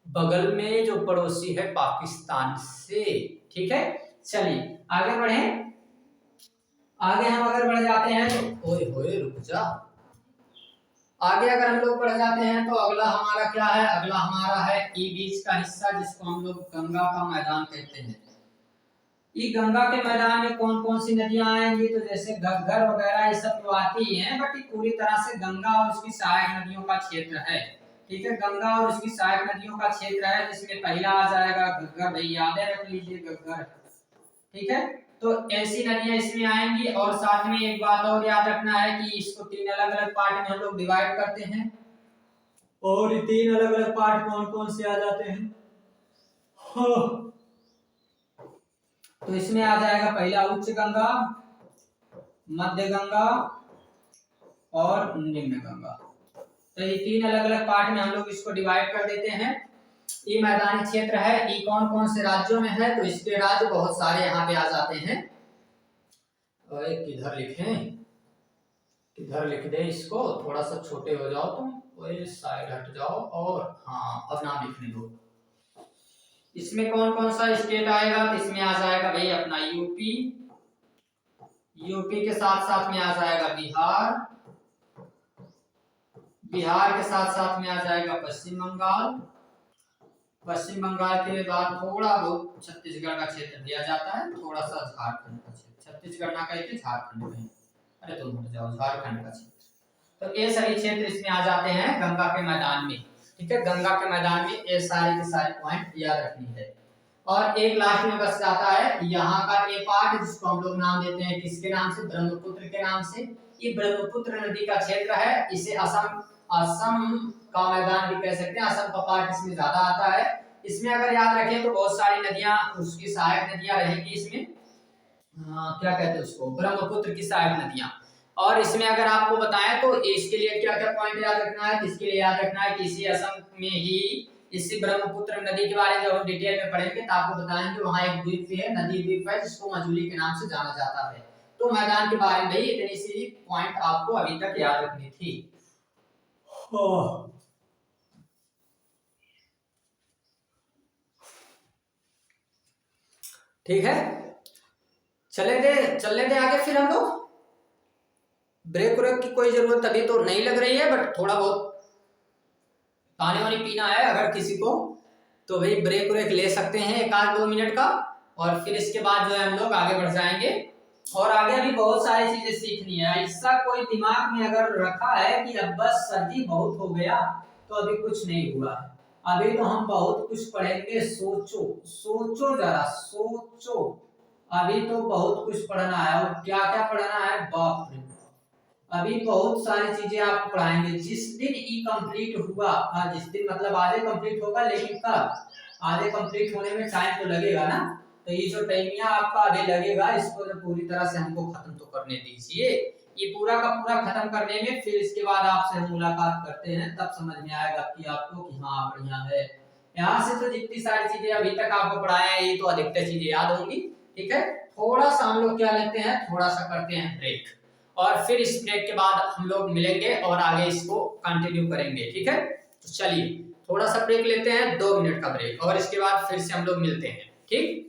बगल में जो पड़ोसी है पाकिस्तान से। ठीक है, चलिए आगे बढ़े। आगे हम अगर बढ़ जाते हैं तो ओए होए रुक जा, आगे अगर हम लोग बढ़ जाते हैं तो अगला हमारा क्या है, अगला हमारा है ई बीच का हिस्सा जिसको हम लोग गंगा का मैदान कहते हैं। ये गंगा के मैदान में कौन कौन सी नदियां आएंगी, तो जैसे घग्गर वगैरह ये सब तो आती ही हैं, बट ये पूरी तरह से गंगा और उसकी सहायक नदियों का क्षेत्र है। ठीक है, गंगा और उसकी सहायक नदियों का क्षेत्र है, जिसमें पहला आ जाएगा घग्गर, भाई याद रख लीजिए घग्गर। ठीक है, तो ऐसी नदियां इसमें आएंगी, और साथ में एक बात और याद रखना है कि इसको 3 अलग अलग पार्ट में हम लोग डिवाइड करते हैं, और ये 3 अलग अलग पार्ट कौन कौन से आ जाते हैं। तो इसमें आ जाएगा पहला उच्च गंगा, मध्य गंगा और निम्न गंगा। तो ये 3 अलग अलग पार्ट में हम लोग इसको डिवाइड कर देते हैं। ये मैदानी क्षेत्र है, ये कौन कौन से राज्यों में है, तो इसके राज्य बहुत सारे यहाँ पे आ जाते हैं। किधर लिखें, किधर लिख दे इसको, थोड़ा सा छोटे हो जाओ तुम, वही साइड हट जाओ, और हाँ अब नाम लिखने दो। इसमें कौन कौन सा स्टेट आएगा, तो इसमें आ जाएगा भाई अपना यूपी, यूपी के साथ साथ में आ जाएगा बिहार, बिहार के साथ साथ में आ जाएगा पश्चिम बंगाल, पश्चिम बंगाल के बाद थोड़ा बहुत छत्तीसगढ़ का क्षेत्र दिया जाता है, थोड़ा सा झारखंड का क्षेत्र, छत्तीसगढ़ ना कहते झारखंड में, अरे तुम हट जाओ, झारखंड का क्षेत्र। तो ये सभी क्षेत्र इसमें आ जाते हैं गंगा के मैदान में। ठीक है, गंगा के मैदान में ये सारे के सारे पॉइंट याद रखनी है। और एक लास्ट में बच जाता है यहाँ का ये पार्ट जिसको हम लोग नाम देते हैं किसके नाम से, ब्रह्मपुत्र के नाम से। ये ब्रह्मपुत्र नदी का क्षेत्र है, इसे असम का मैदान भी कह सकते हैं, असम का पार्ट इसमें ज्यादा आता है। इसमें अगर याद रखें तो बहुत सारी नदियां उसकी सहायक नदियां रहेंगी इसमें, क्या कहते हैं उसको, ब्रह्मपुत्र की सहायक नदियां। और इसमें अगर आपको बताएं तो इसके लिए क्या क्या पॉइंट याद रखना है, इसके लिए याद रखना है कि इसी असम में ही इसी ब्रह्मपुत्र नदी के बारे में जब हम डिटेल में पढ़ेंगे तो आपको बताएंगे, वहाँ एक द्वीप है, नदी द्वीप है जिसको मजूली के नाम से जाना जाता है। तो मैदान के बारे में भाई इतनी सी पॉइंट आपको अभी तक याद रखनी थी। ठीक है, चलने दे आगे। फिर हम लोग ब्रेक व्रेक की कोई जरूरत अभी तो नहीं लग रही है, बट थोड़ा बहुत पानी वानी पीना है अगर किसी को, तो भाई ब्रेक व्रेक ले सकते हैं 1-2 मिनट का, और फिर इसके बाद जो है हम लोग आगे बढ़ जाएंगे। और आगे भी बहुत सारी चीजें सीखनी है। ऐसा कोई दिमाग में अगर रखा है कि अब बस सर जी बहुत हो गया, तो अभी कुछ नहीं हुआ है। अभी तो हम बहुत कुछ पढ़ेंगे। सोचो सोचो जरा सोचो, अभी तो बहुत कुछ पढ़ना है। और क्या क्या पढ़ना है, बाप रे, अभी बहुत सारी चीजें आपको पढ़ाएंगे। जिस दिन ई कंप्लीट हुआ, जिस दिन मतलब आधे कंप्लीट होगा, लेकिन कब, आधे कंप्लीट होने में टाइम तो लगेगा ना। तो ये जो टाइमिया आपका आगे लगेगा, इसको तो पूरी तरह से हमको खत्म तो करने दीजिए। ये पूरा का पूरा खत्म करने में फिर इसके बाद आपसे हम मुलाकात करते हैं, तब समझ में आएगा कि आपको कि हाँ बढ़िया है। यहाँ से तो जितनी सारी चीजें अभी तक आपको पढ़ाए हैं, ये तो अधिकतर चीजें याद होंगी। ठीक है, थोड़ा सा हम लोग क्या लेते हैं, थोड़ा सा करते हैं ब्रेक, और फिर इस ब्रेक के बाद हम लोग मिलेंगे और आगे इसको कंटिन्यू करेंगे। ठीक है, तो चलिए थोड़ा सा ब्रेक लेते हैं, 2 मिनट का ब्रेक, और इसके बाद फिर से हम लोग मिलते हैं। ठीक।